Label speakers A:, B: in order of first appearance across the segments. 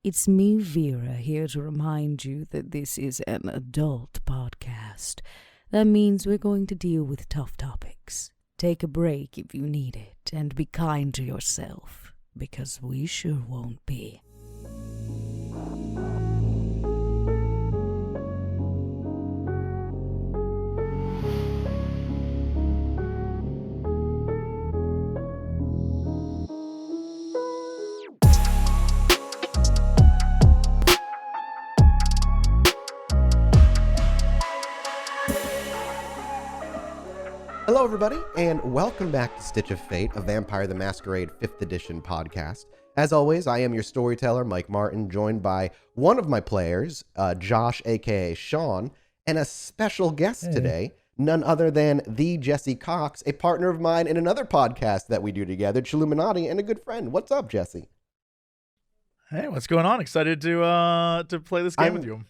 A: It's me, Vera, here to remind you that this is an adult podcast. That means we're going to deal with tough topics. Take a break if you need it, and be kind to yourself, because we sure won't be.
B: Hello, everybody, and welcome back to Stitch of Fate, a Vampire the Masquerade 5th edition podcast. As always, I am your storyteller, Mike Martin, joined by one of my players, Josh, a.k.a. Shaun, and a special guest today, none other than the Jesse Cox, a partner of mine in another podcast that we do together, Chilluminati, and a good friend. What's up, Jesse?
C: Hey, what's going on? Excited to play this game with you.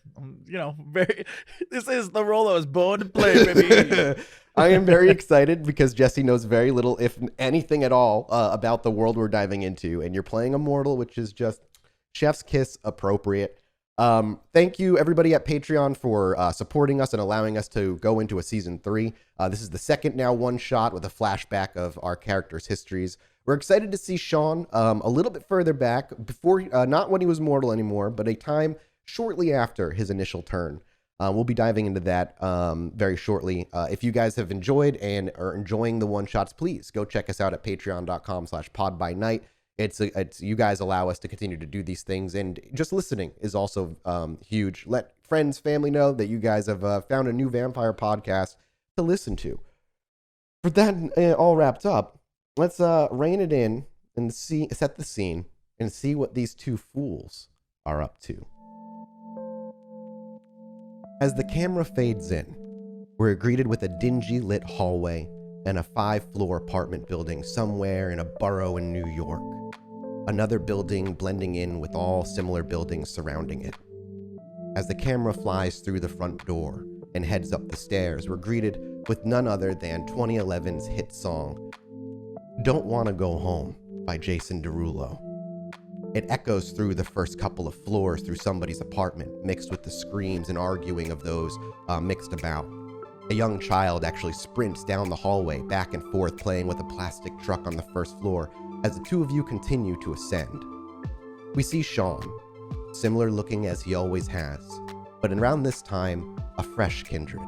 C: This is the role I was born to play, baby.
B: I am very excited because Jesse knows very little, if anything at all, about the world we're diving into. And you're playing a mortal, which is just chef's kiss appropriate. Thank you, everybody at Patreon, for supporting us and allowing us to go into a season 3. This is the second now one-shot with a flashback of our characters' histories. We're excited to see Shaun a little bit further back, before not when he was mortal anymore, but a time shortly after his initial turn. We'll be diving into that very shortly. If you guys have enjoyed and are enjoying the one-shots, please go check us out at patreon.com/podbynight. It's you guys allow us to continue to do these things, and just listening is also huge. Let friends, family know that you guys have found a new vampire podcast to listen to. For that all wrapped up, let's rein it in and set the scene and see what these two fools are up to. As the camera fades in, we're greeted with a dingy lit hallway and a 5-floor apartment building somewhere in a borough in New York. Another building blending in with all similar buildings surrounding it. As the camera flies through the front door and heads up the stairs, we're greeted with none other than 2011's hit song, Don't Wanna Go Home by Jason Derulo. It echoes through the first couple of floors through somebody's apartment, mixed with the screams and arguing of those mixed about. A young child actually sprints down the hallway, back and forth, playing with a plastic truck on the first floor as the two of you continue to ascend. We see Shaun, similar looking as he always has, but around this time, a fresh kindred,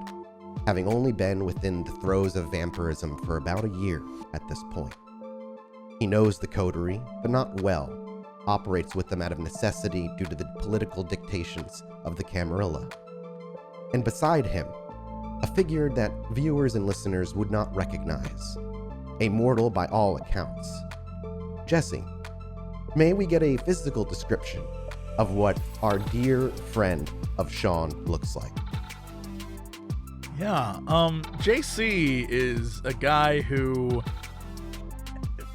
B: having only been within the throes of vampirism for about a year at this point. He knows the coterie, but not well, operates with them out of necessity due to the political dictations of the Camarilla. And beside him, a figure that viewers and listeners would not recognize, a mortal by all accounts. Jesse, may we get a physical description of what our dear friend of Shaun looks like?
C: Yeah, JC is a guy who,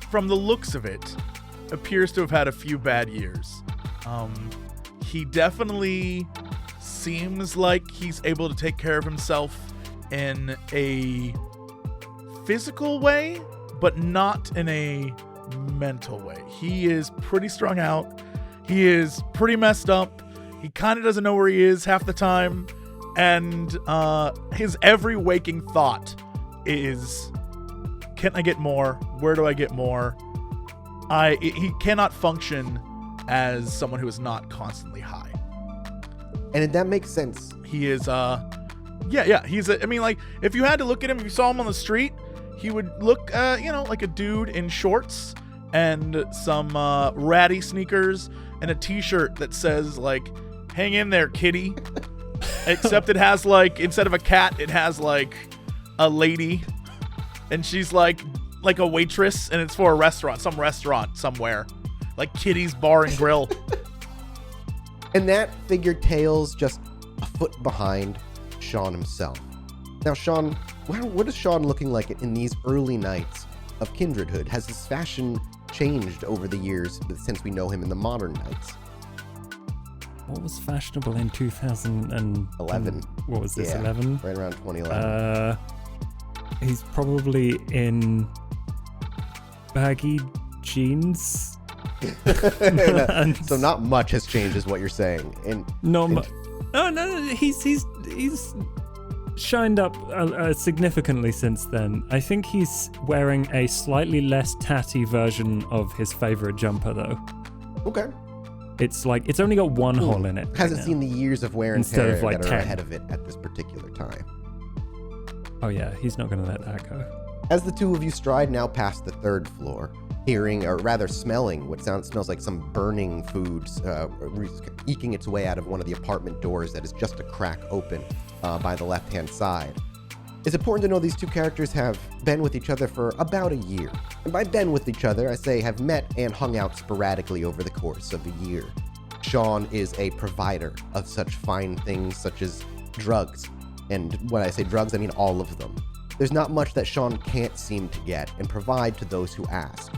C: from the looks of it, appears to have had a few bad years. He definitely seems like he's able to take care of himself in a physical way, but not in a mental way. He is pretty strung out. He is pretty messed up. He kind of doesn't know where he is half the time. And his every waking thought is, can I get more? Where do I get more? He cannot function as someone who is not constantly high.
B: And that makes sense.
C: He is, he's if you had to look at him, if you saw him on the street, he would look, like a dude in shorts and some ratty sneakers and a t-shirt that says, like, hang in there, kitty. Except it has, like, instead of a cat, it has, like, a lady. And she's, like a waitress, and it's for a restaurant, some restaurant somewhere. Like Kitty's Bar and Grill.
B: And that figure tails just a foot behind Shaun himself. Now, Shaun, what is Shaun looking like in these early nights of kindredhood? Has his fashion changed over the years since we know him in the modern nights?
D: What was fashionable in 2011? What was this, 11?
B: Right around 2011.
D: He's probably in baggy jeans
B: So not much has changed, is what you're saying.
D: No, he's shined up significantly since then. I think he's wearing a slightly less tatty version of his favorite jumper, though.
B: Okay.
D: It's only got one hole in it.
B: Hasn't seen the years of wear and tear
D: of like
B: that are
D: 10.
B: ahead of it at this particular time.
D: Oh yeah, he's not going to let that go.
B: As the two of you stride now past the third floor, hearing, or rather smelling, what smells like some burning foods eking its way out of one of the apartment doors that is just a crack open by the left-hand side. It's important to know these two characters have been with each other for about a year. And by been with each other, I say have met and hung out sporadically over the course of a year. Shaun is a provider of such fine things such as drugs. And when I say drugs, I mean all of them. There's not much that Shaun can't seem to get and provide to those who ask.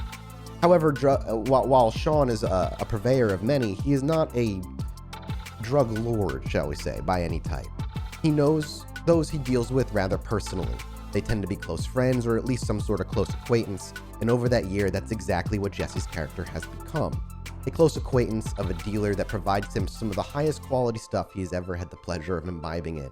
B: However, while Shaun is a purveyor of many, he is not a drug lord, shall we say, by any type. He knows those he deals with rather personally. They tend to be close friends or at least some sort of close acquaintance, and over that year, that's exactly what Jesse's character has become. A close acquaintance of a dealer that provides him some of the highest quality stuff he has ever had the pleasure of imbibing in.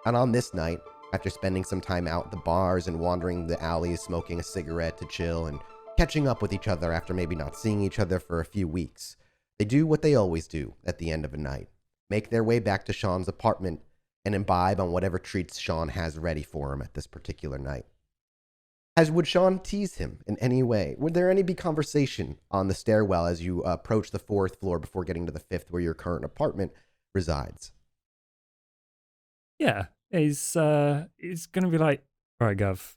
B: And on this night, after spending some time out at the bars and wandering the alleys smoking a cigarette to chill and catching up with each other after maybe not seeing each other for a few weeks, they do what they always do at the end of a night. Make their way back to Shaun's apartment and imbibe on whatever treats Shaun has ready for him at this particular night. Would Shaun tease him in any way? Would there be conversation on the stairwell as you approach the fourth floor before getting to the fifth where your current apartment resides?
D: Yeah, he's gonna be like, all right, Gov,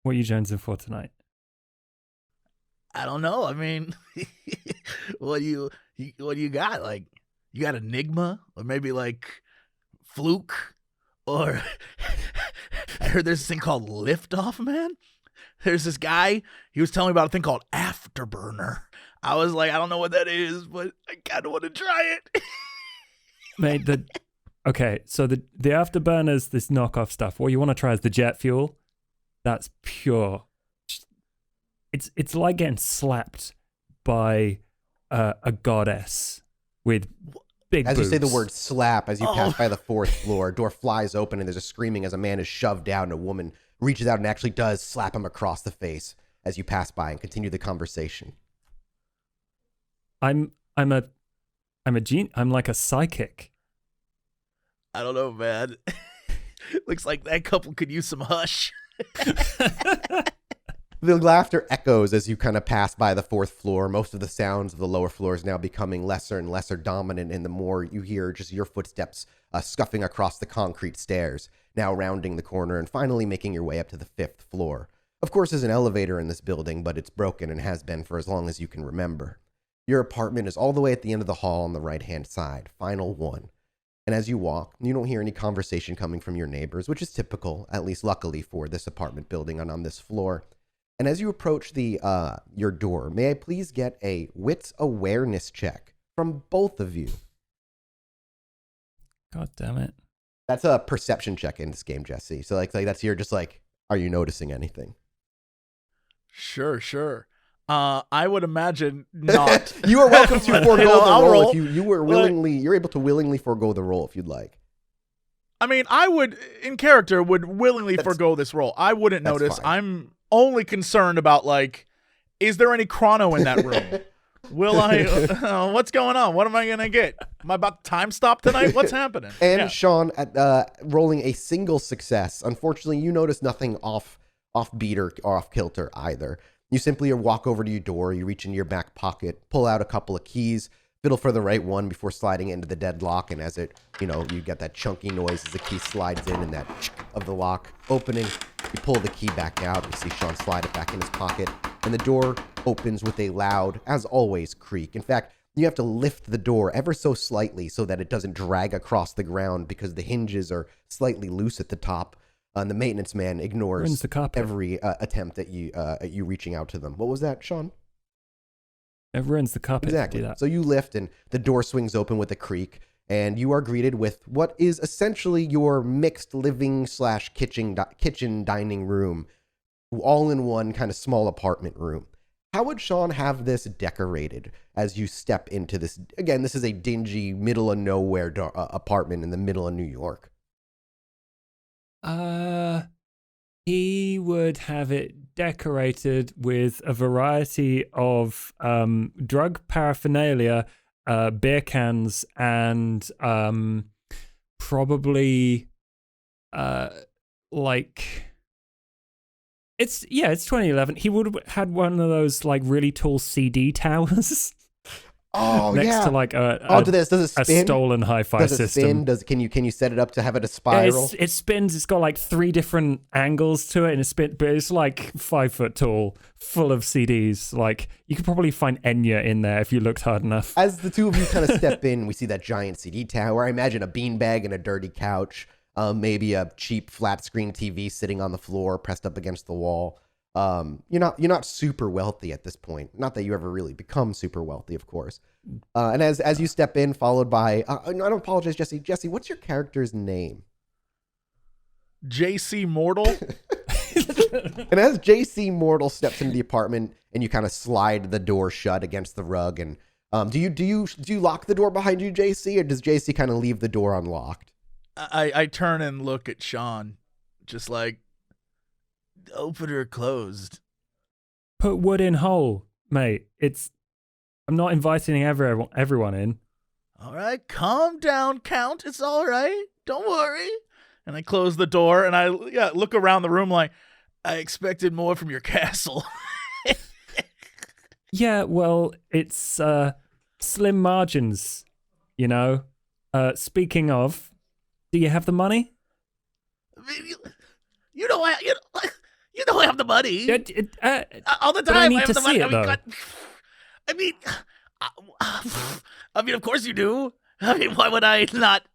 D: what are you jonesing for tonight?
C: I don't know. I mean, what do you got? Like, you got Enigma, or maybe like Fluke, or I heard there's this thing called Liftoff, man. There's this guy, he was telling me about a thing called Afterburner. I was like, I don't know what that is, but I kind of want to try it.
D: Mate, okay, so the Afterburner's this knockoff stuff. What you want to try is the jet fuel. That's pure. It's like getting slapped by a goddess with big boobs.
B: As you say the word slap, as you pass by the fourth floor, a door flies open and there's a screaming as a man is shoved down and a woman reaches out and actually does slap him across the face as you pass by and continue the conversation.
D: I'm like a psychic.
C: I don't know, man. Looks like that couple could use some hush.
B: The laughter echoes as you kind of pass by the fourth floor. Most of the sounds of the lower floors now becoming lesser and lesser dominant, and the more you hear just your footsteps scuffing across the concrete stairs, now rounding the corner and finally making your way up to the fifth floor. Of course, there's an elevator in this building, but it's broken and has been for as long as you can remember. Your apartment is all the way at the end of the hall on the right-hand side, final one. And as you walk, you don't hear any conversation coming from your neighbors, which is typical, at least luckily for this apartment building and on this floor. And as you approach your door, may I please get a wits awareness check from both of you?
D: God damn it.
B: That's a perception check in this game, Jesse. So like that's you're just like, are you noticing anything?
C: Sure. I would imagine not.
B: You are welcome to forego the roll if you're able to willingly forego the roll if you'd like.
C: I mean, I would, in character, willingly forego this roll. I wouldn't notice.
B: Fine.
C: I'm only concerned about, like, is there any chrono in that room? Will I, what's going on? What am I going to get? Am I about to time stop tonight? What's happening?
B: And
C: yeah.
B: Shaun, at rolling a single success, unfortunately, you notice nothing off-beat or off-kilter either. You simply walk over to your door, you reach into your back pocket, pull out a couple of keys, fiddle for the right one before sliding it into the deadlock, and as it, you get that chunky noise as the key slides in and that of the lock opening, you pull the key back out, you see Shaun slide it back in his pocket, and the door opens with a loud, as always, creak. In fact, you have to lift the door ever so slightly so that it doesn't drag across the ground because the hinges are slightly loose at the top. And the maintenance man ignores every attempt at you reaching out to them. What was that, Shaun?
D: It ruins the carpet.
B: Exactly.
D: Do that.
B: So you lift and the door swings open with a creak, and you are greeted with what is essentially your mixed living / kitchen dining room, all in one kind of small apartment room. How would Shaun have this decorated as you step into this? Again, this is a dingy, middle of nowhere apartment in the middle of New York.
D: He would have it decorated with a variety of drug paraphernalia, beer cans, and probably like it's 2011. He would have had one of those like really tall CD towers.
B: Oh,
D: next to like
B: does it spin?
D: A stolen hi-fi
B: does it
D: system.
B: Spin? Can you set it up to have it a spiral?
D: It spins. It's got like 3 different angles to it, and but it's like 5 foot tall, full of CDs. Like you could probably find Enya in there if you looked hard enough.
B: As the two of you kind of step in, we see that giant CD tower. I imagine a beanbag and a dirty couch, maybe a cheap flat screen TV sitting on the floor, pressed up against the wall. You're not super wealthy at this point. Not that you ever really become super wealthy, of course. And as you step in, followed by, I don't apologize, Jesse. Jesse, what's your character's name?
C: JC Mortal.
B: And as JC Mortal steps into the apartment, and you kind of slide the door shut against the rug, and do you lock the door behind you, JC, or does JC kind of leave the door unlocked?
C: I turn and look at Shaun, just like, open or closed.
D: Put wood in hole, mate. I'm not inviting everyone in.
C: All right, calm down, Count. It's all right. Don't worry. And I close the door, and I look around the room like, I expected more from your castle.
D: Yeah, well, it's slim margins, you know. Speaking of, do you have the money?
C: I mean, you know I have the money. All the time.
D: I need
C: have
D: to
C: the
D: see
C: money.
D: it, though.
C: I mean, of course you do. I mean, why would I not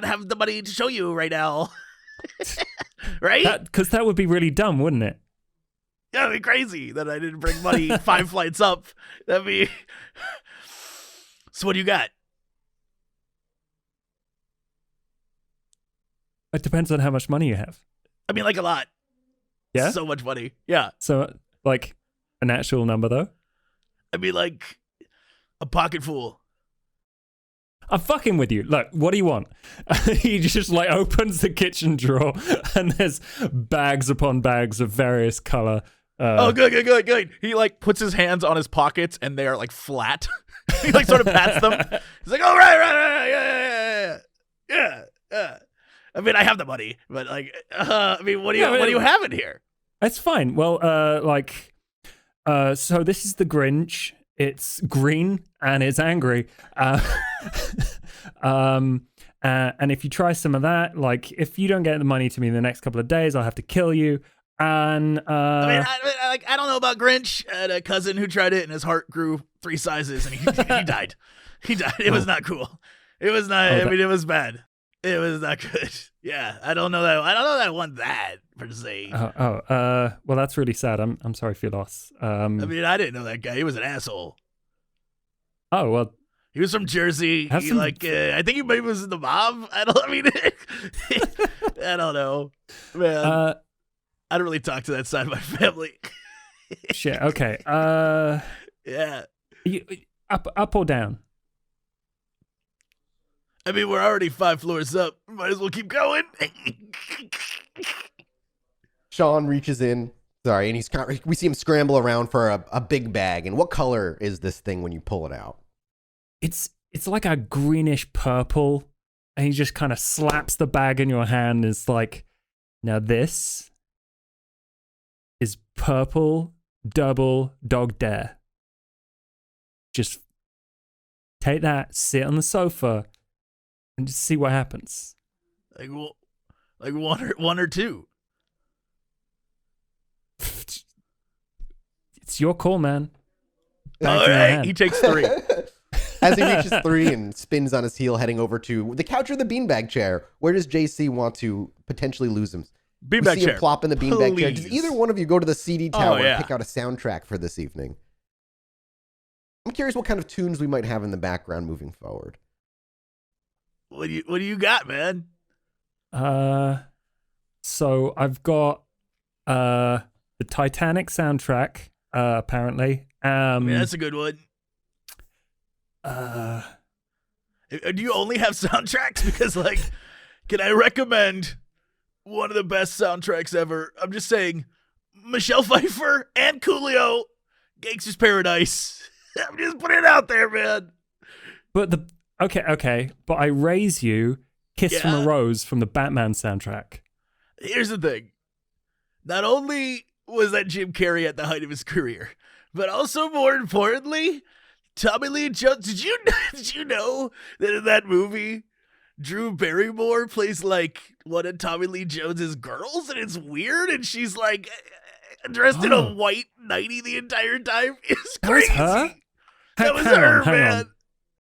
C: have the money to show you right now? Right?
D: Because that would be really dumb, wouldn't it?
C: Yeah, it'd be crazy that I didn't bring money 5 flights up. That'd be. So what do you got?
D: It depends on how much money you have.
C: I mean, like a lot.
D: Yeah?
C: So much money. Yeah.
D: So, like, an actual number, though?
C: I mean, like, a pocket full.
D: I'm fucking with you. Look, what do you want? He just, like, opens the kitchen drawer, and there's bags upon bags of various color.
C: Good. He, like, puts his hands on his pockets, and they're, like, flat. He, like, sort of pats them. He's like, oh, right. Yeah. I mean, I have the money, but like, I mean, what do you have in here?
D: It's fine. Well, so this is the Grinch. It's green and it's angry. And if you try some of that, like, if you don't get the money to me in the next couple of days, I'll have to kill you. And
C: I don't know about Grinch. I had a cousin who tried it, and his heart grew 3 sizes, and he died. He died. It was not cool. It was not. I mean, it was bad. It was not good. Yeah, I don't know that I want that per se.
D: Well, that's really sad. I'm sorry for your loss.
C: I mean, I didn't know that guy. He was an asshole.
D: Oh well,
C: he was from Jersey. I think he maybe was in the mob. I don't know, man. I don't really talk to that side of my family.
D: Shit. Okay.
C: Yeah.
D: Up or down?
C: I mean, we're already 5 floors up. Might as well keep going.
B: Shaun reaches in. Sorry, and we see him scramble around for a big bag. And what color is this thing when you pull it out?
D: It's like a greenish purple. And he just kind of slaps the bag in your hand. And it's like, now this is purple double dog dare. Just take that, sit on the sofa, and just see what happens.
C: Like one or two.
D: It's your call, man.
C: All right, he takes 3.
B: As he reaches 3 and spins on his heel, heading over to the couch or the beanbag chair. Where does JC want to potentially lose him?
C: Beanbag chair.
B: Him plop in the beanbag chair. Does either one of you go to the CD tower and pick out a soundtrack for this evening? I'm curious what kind of tunes we might have in the background moving forward.
C: What do you got, man?
D: So I've got the Titanic soundtrack apparently.
C: I mean, that's a good one.
D: Uh,
C: Do you only have soundtracks? Because, like, can I recommend one of the best soundtracks ever? I'm just saying, Michelle Pfeiffer and Coolio, Gangsta's Paradise. I'm just putting it out there, man.
D: but okay. But I raise you, Kiss from a Rose from the Batman soundtrack.
C: Here's the thing. Not only was that Jim Carrey at the height of his career, but also more importantly, Tommy Lee Jones. Did you know that in that movie, Drew Barrymore plays like one of Tommy Lee Jones's girls, and it's weird, and she's like dressed in a white nightie the entire time. It's crazy. That was her, man.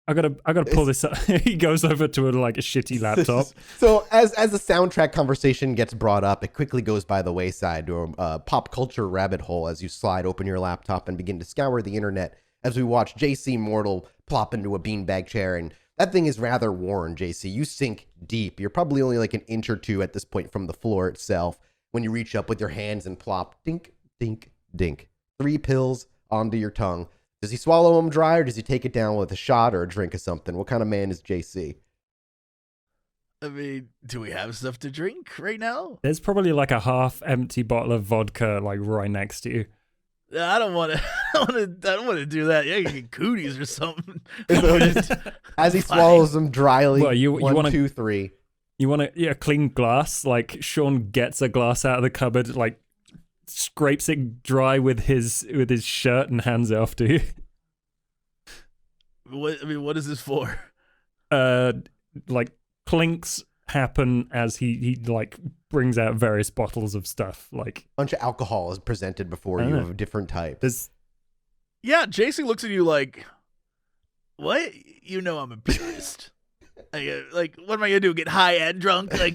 D: I gotta pull this up. He goes over to a shitty laptop.
B: So as the soundtrack conversation gets brought up, it quickly goes by the wayside to a pop culture rabbit hole as you slide open your laptop and begin to scour the internet as we watch JC Mortal plop into a beanbag chair. And that thing is rather worn, JC. You sink deep. You're probably only like an inch or two at this point from the floor itself when you reach up with your hands and plop, dink, dink, dink. 3 pills onto your tongue. Does he swallow them dry, or does he take it down with a shot or a drink of something? What kind of man is JC?
C: I mean, do we have stuff to drink right now?
D: There's probably like a half-empty bottle of vodka right next to you.
C: I don't want to. I don't want to do that. Yeah, you get cooties or something.
B: As he swallows them dryly.
D: Well, you
B: 1,
D: wanna,
B: 2, 3.
D: You want a clean glass? Like Shaun gets a glass out of the cupboard, scrapes it dry with his shirt and hands it off to you.
C: What is this for?
D: Clinks happen as he brings out various bottles of stuff. Like
B: bunch of alcohol is presented before you of different types.
C: Yeah, JC looks at you like, what? You know I'm a purist. Like, what am I gonna do? Get high and drunk? Like,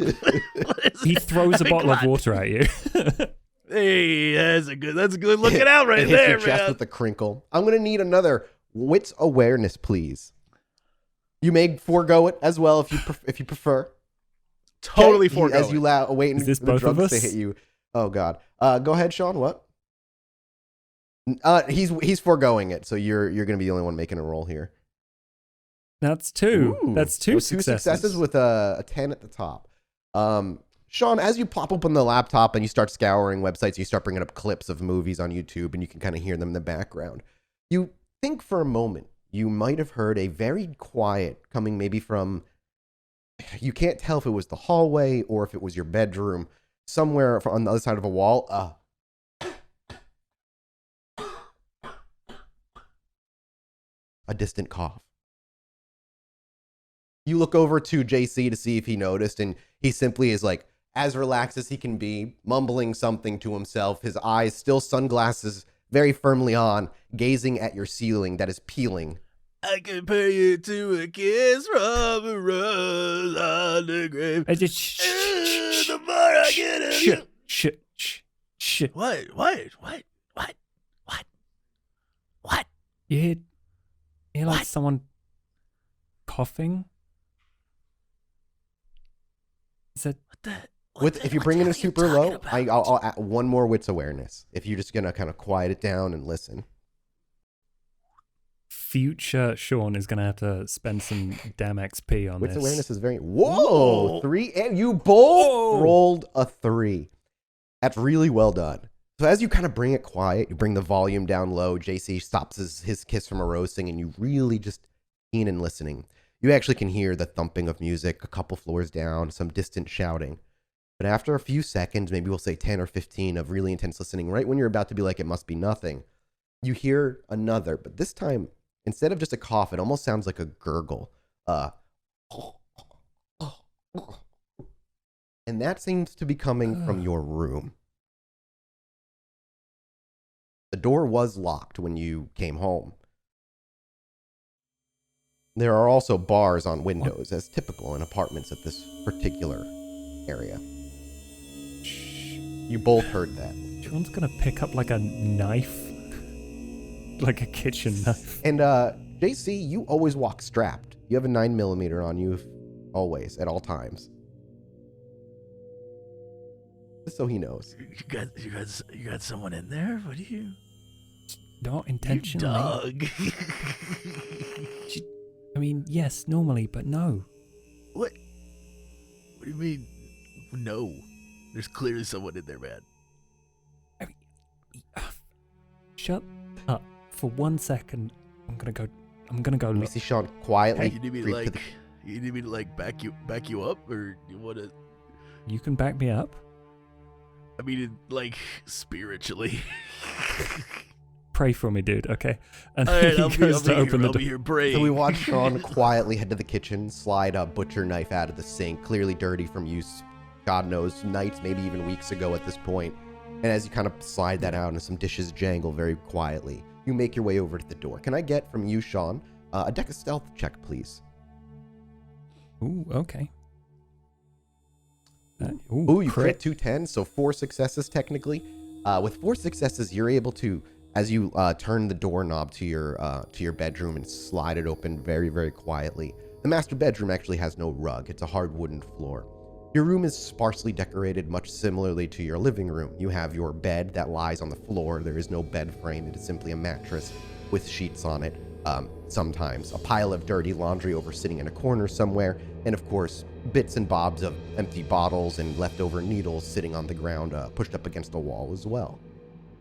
D: he throws a bottle of water at you.
C: Hey, that's a good looking out right
B: it hits
C: there,
B: your chest
C: man.
B: with a crinkle. I'm gonna need another wits awareness, please. You may forego it as well if you prefer.
C: Totally forego
B: as you awaiting
D: the
B: drugs
D: of us?
B: to hit you. Oh God. Go ahead, Shaun. What? He's foregoing it, so you're gonna be the only one making a roll here.
D: That's 2.
B: Ooh,
D: That's two
B: successes with a 10 at the top. Shaun, as you plop open the laptop and you start scouring websites, you start bringing up clips of movies on YouTube, and you can kind of hear them in the background. You think for a moment you might have heard a very quiet coming maybe from, you can't tell if it was the hallway or if it was your bedroom, somewhere on the other side of a wall. A distant cough. You look over to JC to see if he noticed, and he simply is like as relaxed as he can be, mumbling something to himself, his eyes still sunglasses very firmly on, gazing at your ceiling that is peeling.
C: I compare you to a kiss from a rose on the grave. The more I get of you.
D: Shit.
C: What?
D: You hear like
C: What?
D: someone coughing? Is that...
B: If you're bringing it super low, I'll add one more wits awareness. If you're just gonna kind of quiet it down and listen.
D: Future Shaun is gonna have to spend some damn XP on
B: Wits
D: this.
B: awareness is very... Whoa! 3, and you both rolled a 3. That's really well done. So as you kind of bring it quiet, you bring the volume down low, JC stops his Kiss from a Rose thing, and you really just keen and listening. You actually can hear the thumping of music a couple floors down, some distant shouting. But after a few seconds, maybe we'll say 10 or 15 of really intense listening, right when you're about to be like, it must be nothing, you hear another, but this time, instead of just a cough, it almost sounds like a gurgle. And that seems to be coming from your room. The door was locked when you came home. There are also bars on windows, as typical in apartments at this particular area. You both heard that.
D: Shaun's gonna pick up like a knife. Like a kitchen knife.
B: And JC, you always walk strapped. You have a 9mm on you always, at all times. Just so he knows.
C: You got someone in there? What do you?
D: Not intentionally.
C: Dog.
D: I mean, yes, normally, but no.
C: What? What do you mean? No. There's clearly someone in there, man.
D: I mean, shut up for 1 second. I'm gonna go
B: We
D: look.
B: see Shaun quietly
C: Hey, you need me to
B: creep to the
C: you need me to back you up, or you want to?
D: You can back me up.
C: I mean, spiritually.
D: Pray for me, dude. Okay. And
C: All right,
D: he
C: I'll
D: goes to open the
C: be
D: door.
C: here praying.
B: So we watch Shaun quietly head to the kitchen, slide a butcher knife out of the sink, clearly dirty from use, God knows, nights, maybe even weeks ago at this point. And as you kind of slide that out and some dishes jangle very quietly, you make your way over to the door. Can I get from you, Shaun, a deck of stealth check, please?
D: Ooh, okay.
B: Ooh, you crit 210, so 4 successes technically. With 4 successes, you're able to, as you turn the doorknob to your bedroom and slide it open very, very quietly. The master bedroom actually has no rug. It's a hard wooden floor. Your room is sparsely decorated, much similarly to your living room. You have your bed that lies on the floor. There is no bed frame. It is simply a mattress with sheets on it. Sometimes a pile of dirty laundry over sitting in a corner somewhere, and of course, bits and bobs of empty bottles and leftover needles sitting on the ground, pushed up against a wall as well.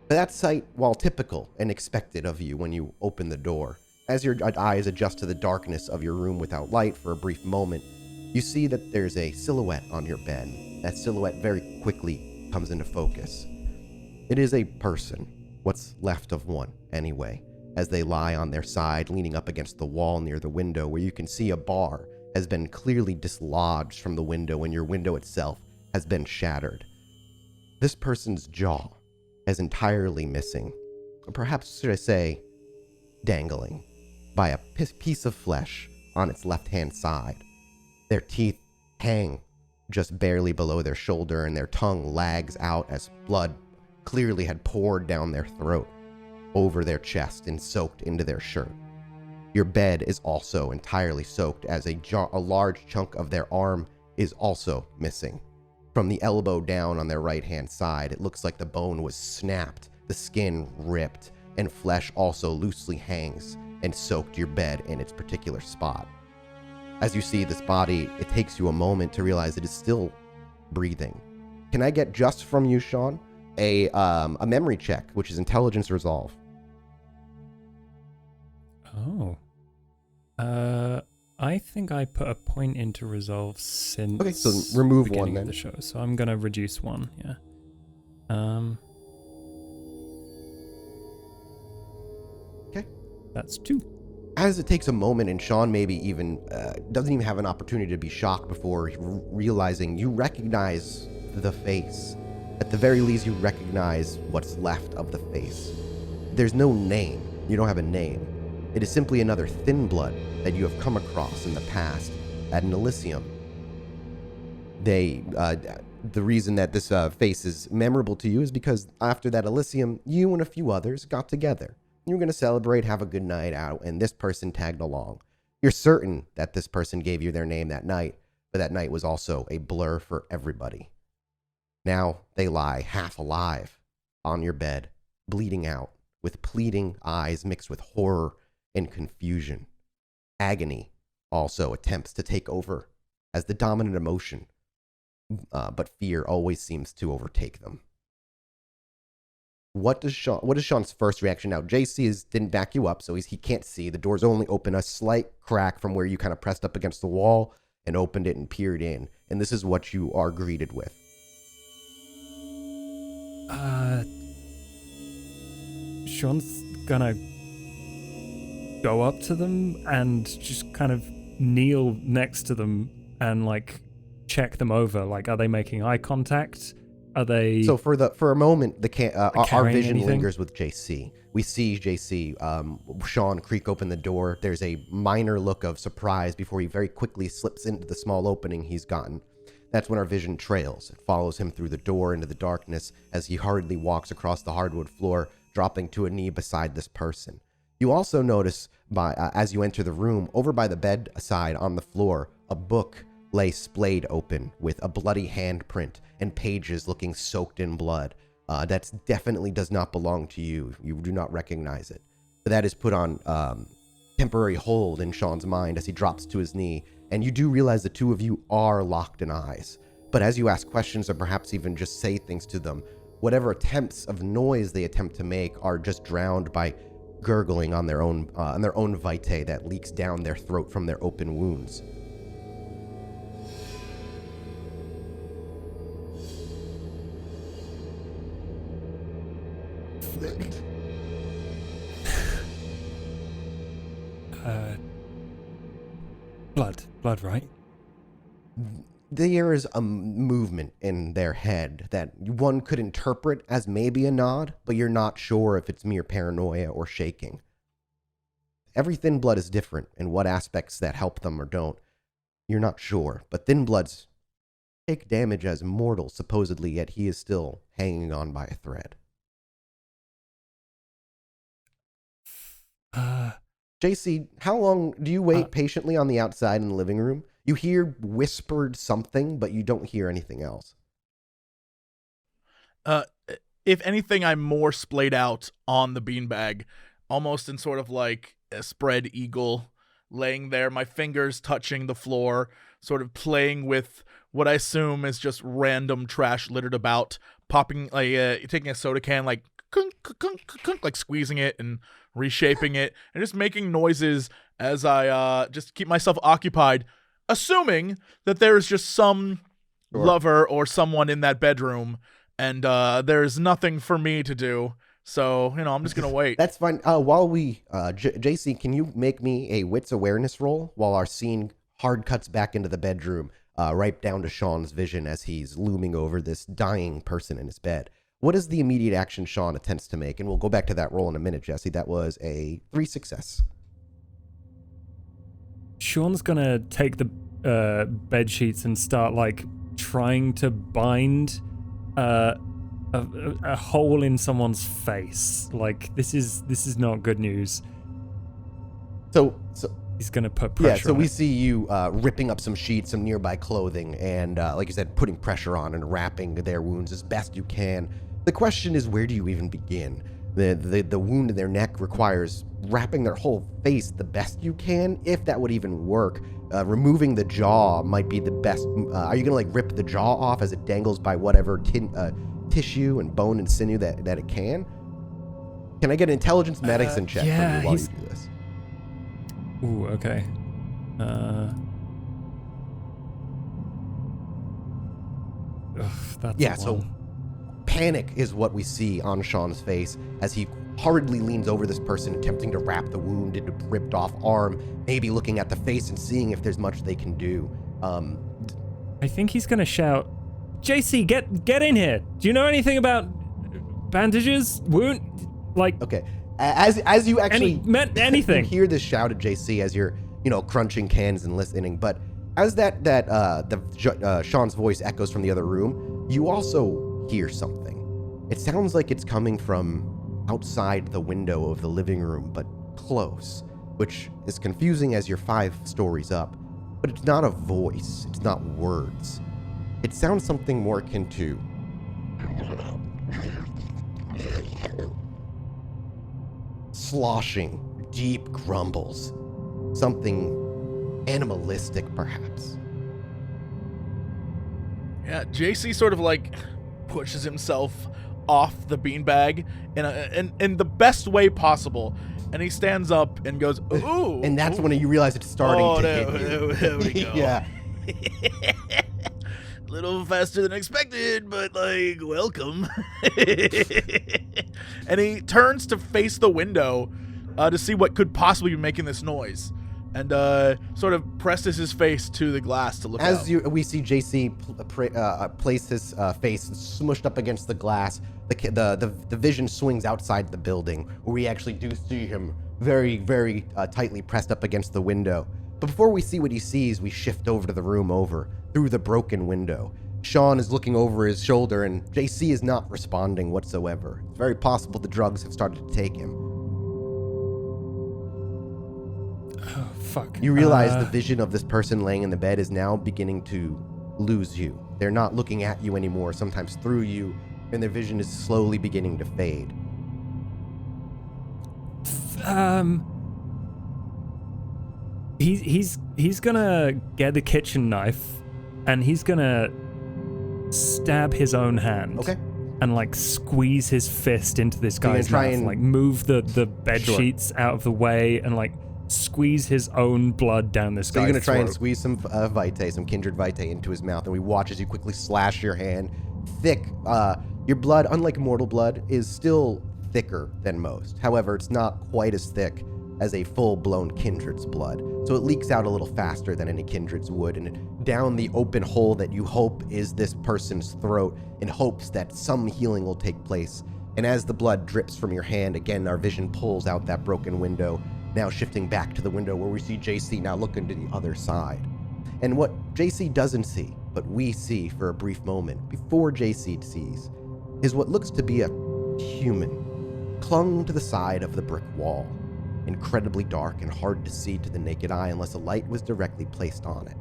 B: But that sight, while typical and expected of you when you open the door, as your eyes adjust to the darkness of your room without light for a brief moment, you see that there's a silhouette on your bed. That silhouette very quickly comes into focus. It is a person, what's left of one anyway, as they lie on their side, leaning up against the wall near the window, where you can see a bar has been clearly dislodged from the window and your window itself has been shattered. This person's jaw is entirely missing, or perhaps should I say, dangling, by a piece of flesh on its left-hand side. Their teeth hang just barely below their shoulder, and their tongue lags out as blood clearly had poured down their throat, over their chest and soaked into their shirt. Your bed is also entirely soaked, as a large chunk of their arm is also missing. From the elbow down on their right-hand side, it looks like the bone was snapped, the skin ripped, and flesh also loosely hangs and soaked your bed in its particular spot. As you see this body, it takes you a moment to realize it is still breathing. Can I get just from you, Shaun, a memory check, which is intelligence resolve?
D: Oh. I think I put a point into resolve since.
B: Okay, so remove
D: the beginning
B: one then.
D: of the show, so I'm gonna reduce 1. Yeah.
B: Okay.
D: That's 2.
B: As it takes a moment, and Shaun maybe even doesn't even have an opportunity to be shocked before realizing you recognize the face. At the very least, you recognize what's left of the face. There's no name. You don't have a name. It is simply another thin blood that you have come across in the past at an Elysium. The reason that this face is memorable to you is because after that Elysium, you and a few others got together. You were going to celebrate, have a good night out, and this person tagged along. You're certain that this person gave you their name that night, but that night was also a blur for everybody. Now they lie half alive on your bed, bleeding out, with pleading eyes mixed with horror and confusion. Agony also attempts to take over as the dominant emotion, but fear always seems to overtake them. What is Shaun's first reaction now? JC didn't back you up, so he can't see. The door's only open a slight crack from where you kind of pressed up against the wall and opened it and peered in. And this is what you are greeted with.
D: Shaun's gonna go up to them and just kind of kneel next to them and check them over. Are they making eye contact? Are they?
B: So for a moment, our vision
D: anything?
B: lingers with JC. We see JC, Shaun creak open the door. There's a minor look of surprise before he very quickly slips into the small opening he's gotten. That's when our vision trails. It follows him through the door into the darkness as he hurriedly walks across the hardwood floor, dropping to a knee beside this person. You also notice, as you enter the room, over by the bedside on the floor, a book lay splayed open with a bloody handprint and pages looking soaked in blood. that definitely does not belong to you. You do not recognize it. But that is put on temporary hold in Shaun's mind as he drops to his knee, and you do realize the two of you are locked in eyes. But as you ask questions or perhaps even just say things to them, whatever attempts of noise they attempt to make are just drowned by gurgling on their own vitae that leaks down their throat from their open wounds.
D: Blood, right?
B: There is a movement in their head that one could interpret as maybe a nod, but you're not sure if it's mere paranoia or shaking. Every thin blood is different in what aspects that help them or don't. You're not sure, but thin bloods take damage as mortal, supposedly, yet he is still hanging on by a thread. JC, how long do you wait patiently on the outside in the living room? You hear whispered something, but you don't hear anything else.
C: If anything, I'm more splayed out on the beanbag, almost in sort of like a spread eagle, laying there, my fingers touching the floor, sort of playing with what I assume is just random trash littered about, popping, like, taking a soda can, like, kunk, kunk, kunk, like squeezing it and reshaping it, and just making noises as I just keep myself occupied, assuming that there is just some lover or someone in that bedroom, and there's nothing for me to do. So, I'm just going to wait.
B: That's fine. While we, JC, can you make me a wits awareness roll while our scene hard cuts back into the bedroom, right down to Shaun's vision as he's looming over this dying person in his bed? What is the immediate action Shaun attempts to make? And we'll go back to that roll in a minute, Jesse. That was a 3 success.
D: Shaun's gonna take the bed sheets and start like trying to bind a hole in someone's face. Like this is not good news.
B: So
D: he's gonna put pressure.
B: Yeah. So
D: on
B: we
D: it.
B: see you ripping up some sheets, some nearby clothing, and like you said, putting pressure on and wrapping their wounds as best you can. The question is, where do you even begin? The wound in their neck requires wrapping their whole face the best you can, if that would even work. Removing the jaw might be the best. Are you gonna like rip the jaw off as it dangles by whatever tissue and bone and sinew that it can? Can I get an intelligence medicine check from you while you do this?
D: Ooh, okay. That's
B: so panic is what we see on Shaun's face as he hurriedly leans over this person, attempting to wrap the wound into ripped off arm, maybe looking at the face and seeing if there's much they can do.
D: I think he's gonna shout, JC, get in here. Do you know anything about bandages? Wound? Like,
B: okay. As you actually
D: anything.
B: You hear this shout at JC as you're, crunching cans and listening, but as Shaun's voice echoes from the other room, you also hear something. It sounds like it's coming from outside the window of the living room, but close, which is confusing as you're 5 stories up. But it's not a voice. It's not words. It sounds something more akin to sloshing, deep grumbles. Something animalistic, perhaps.
C: Yeah, JC sort of like pushes himself off the beanbag in the best way possible, and he stands up and goes, ooh.
B: And that's when you realize it's starting to hit you.
C: There we go.
B: Yeah.
C: A little faster than expected, but like, welcome. And he turns to face the window to see what could possibly be making this noise, and sort of presses his face to the glass to look out.
B: As we see JC place his face smushed up against the glass, the vision swings outside the building, where we actually do see him very, very tightly pressed up against the window. But before we see what he sees, we shift over to the room over, through the broken window. Shaun is looking over his shoulder, and JC is not responding whatsoever. It's very possible the drugs have started to take him.
D: Oh, fuck.
B: You realize the vision of this person laying in the bed is now beginning to lose you. They're not looking at you anymore, sometimes through you. and their vision is slowly beginning to fade.
D: He's gonna get the kitchen knife, and he's gonna stab his own hand.
B: Okay.
D: And like squeeze his fist into this guy's mouth, and like move the bed sheets out of the way, and like squeeze his own blood down this guy's throat.
B: So you're gonna try and squeeze some vitae, some kindred vitae into his mouth, and we watch as you quickly slash your hand. Thick. Your blood, unlike mortal blood, is still thicker than most. However, it's not quite as thick as a full-blown kindred's blood, so it leaks out a little faster than any kindred's would, and down the open hole that you hope is this person's throat, in hopes that some healing will take place. And as the blood drips from your hand, again, our vision pulls out that broken window, now shifting back to the window where we see JC now looking to the other side. And what JC doesn't see, but we see for a brief moment before JC sees, is what looks to be a human clung to the side of the brick wall, incredibly dark and hard to see to the naked eye unless a light was directly placed on it.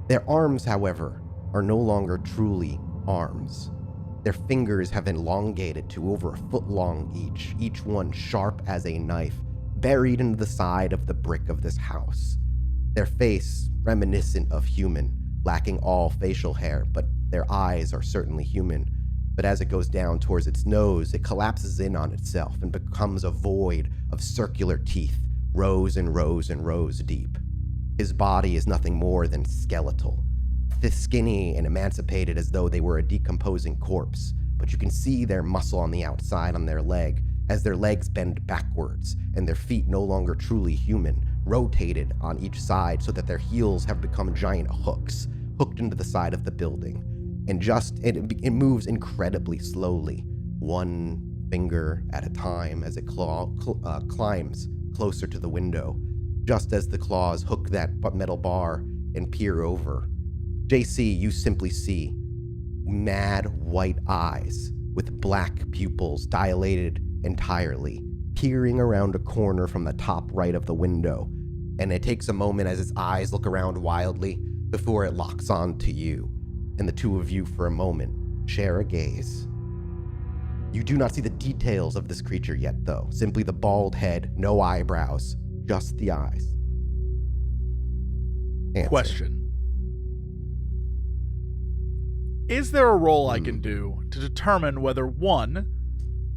B: Their arms, however, are no longer truly arms. Their fingers have elongated to over a foot long each one sharp as a knife, buried into the side of the brick of this house. Their face reminiscent of human, lacking all facial hair, but their eyes are certainly human. But as it goes down towards its nose, it collapses in on itself and becomes a void of circular teeth, rows and rows and rows deep. His body is nothing more than skeletal, skinny and emancipated as though they were a decomposing corpse, but you can see their muscle on the outside on their leg, as their legs bend backwards and their feet, no longer truly human, rotated on each side so that their heels have become giant hooks, hooked into the side of the building. And it moves incredibly slowly, one finger at a time as it climbs closer to the window, just as the claws hook that metal bar and peer over. JC, you simply see mad white eyes with black pupils dilated entirely, peering around a corner from the top right of the window. And it takes a moment as its eyes look around wildly before it locks on to you. And the two of you, for a moment, share a gaze. You do not see the details of this creature yet, though. Simply the bald head, no eyebrows, just the eyes. Answer.
C: Question. Is there a roll I can do to determine whether, one,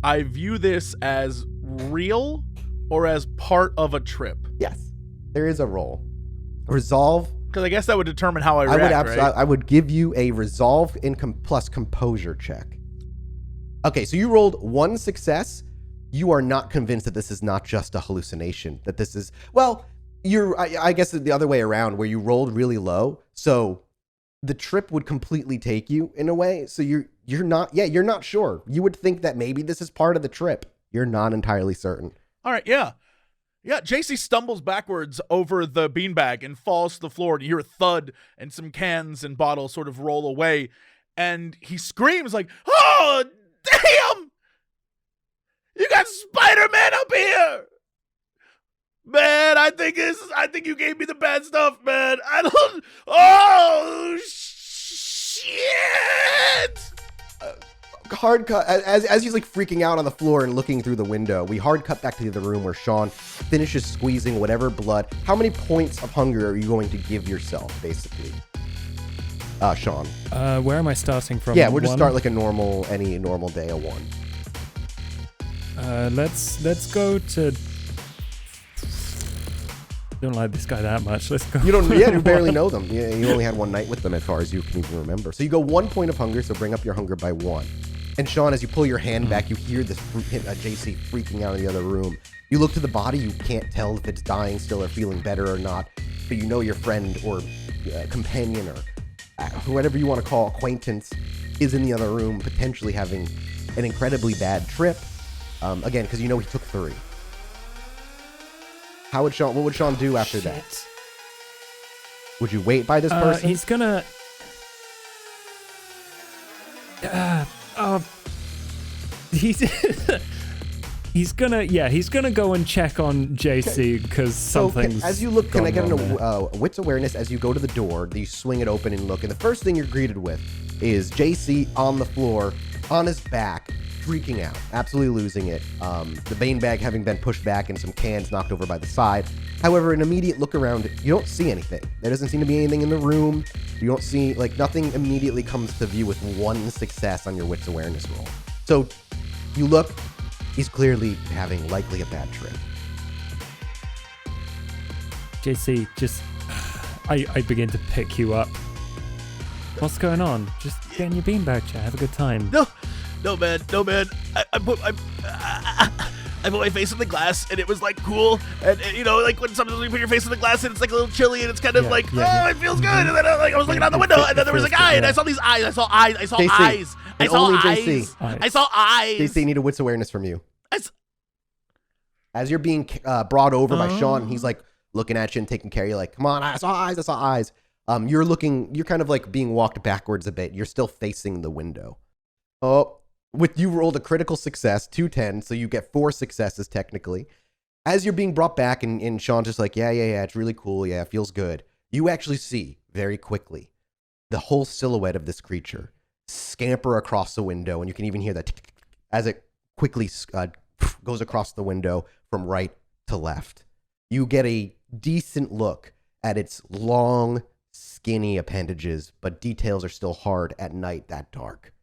C: I view this as real or as part of a trip?
B: Yes, there is a roll. Resolve.
C: Because I guess that would determine how I react, right?
B: I would give you a resolve plus composure check. Okay, so you rolled one success. You are not convinced that this is not just a hallucination. That this is, well, I guess the other way around, where you rolled really low. So the trip would completely take you in a way. So you're not sure. You would think that maybe this is part of the trip. You're not entirely certain.
C: All right, yeah. Yeah, JC stumbles backwards over the beanbag and falls to the floor, and you hear a thud and some cans and bottles sort of roll away, and he screams like, "Oh, damn! You got Spider-Man up here! Man, I think you gave me the bad stuff, man. Oh, shit!"
B: Hard cut as he's like freaking out on the floor and looking through the window. We hard cut back to the other room where Shaun finishes squeezing whatever blood. How many points of hunger are you going to give yourself, basically, Shaun?
D: Where am I starting from?
B: Yeah, we'll just start like any normal day of one.
D: Let's go to. Don't like this guy that much. Let's go.
B: You barely know them. Yeah, you only had one night with them as far as you can even remember. So you go 1 point of hunger, so bring up your hunger by 1. And Shaun, as you pull your hand back, you hear this JC freaking out in the other room. You look to the body, you can't tell if it's dying still or feeling better or not, but you know your friend or companion or whatever you want to call acquaintance is in the other room, potentially having an incredibly bad trip. Again, because you know he took 3. What would Shaun do after that? Would you wait by this person?
D: He's gonna. He's. He's gonna go and check on JC because something's.
B: As you look, can I get
D: gone wrong there.
B: a wits awareness as you go to the door? You swing it open and look, and the first thing you're greeted with is JC on the floor, on his back, freaking out, absolutely losing it. The beanbag having been pushed back and some cans knocked over by the side. However, an immediate look around, you don't see anything. There doesn't seem to be anything in the room. You don't see, nothing immediately comes to view with one success on your wits awareness roll. So you look, he's clearly having likely a bad trip.
D: JC, just I begin to pick you up. What's going on? Just get in your beanbag chair, have a good time.
C: No, man. I put my face in the glass, and it was cool. And when sometimes you put your face in the glass, and it's a little chilly, and it's kind of it feels good. And then I was looking out the window, and then there was a guy, and I saw these eyes. I saw eyes. I saw
B: JC,
C: eyes. I
B: and
C: saw
B: only
C: eyes.
B: JC.
C: I saw eyes.
B: JC, need a wits awareness from you. As you're being brought over by Shaun, he's looking at you and taking care of you, come on, I saw eyes. You're kind of being walked backwards a bit. You're still facing the window. Oh, you rolled a critical success, 210, so you get 4 successes technically. As you're being brought back, and Shaun's just yeah, it's really cool, yeah, it feels good. You actually see, very quickly, the whole silhouette of this creature scamper across the window, and you can even hear that as it quickly goes across the window from right to left. You get a decent look at its long, skinny appendages, but details are still hard at night that dark.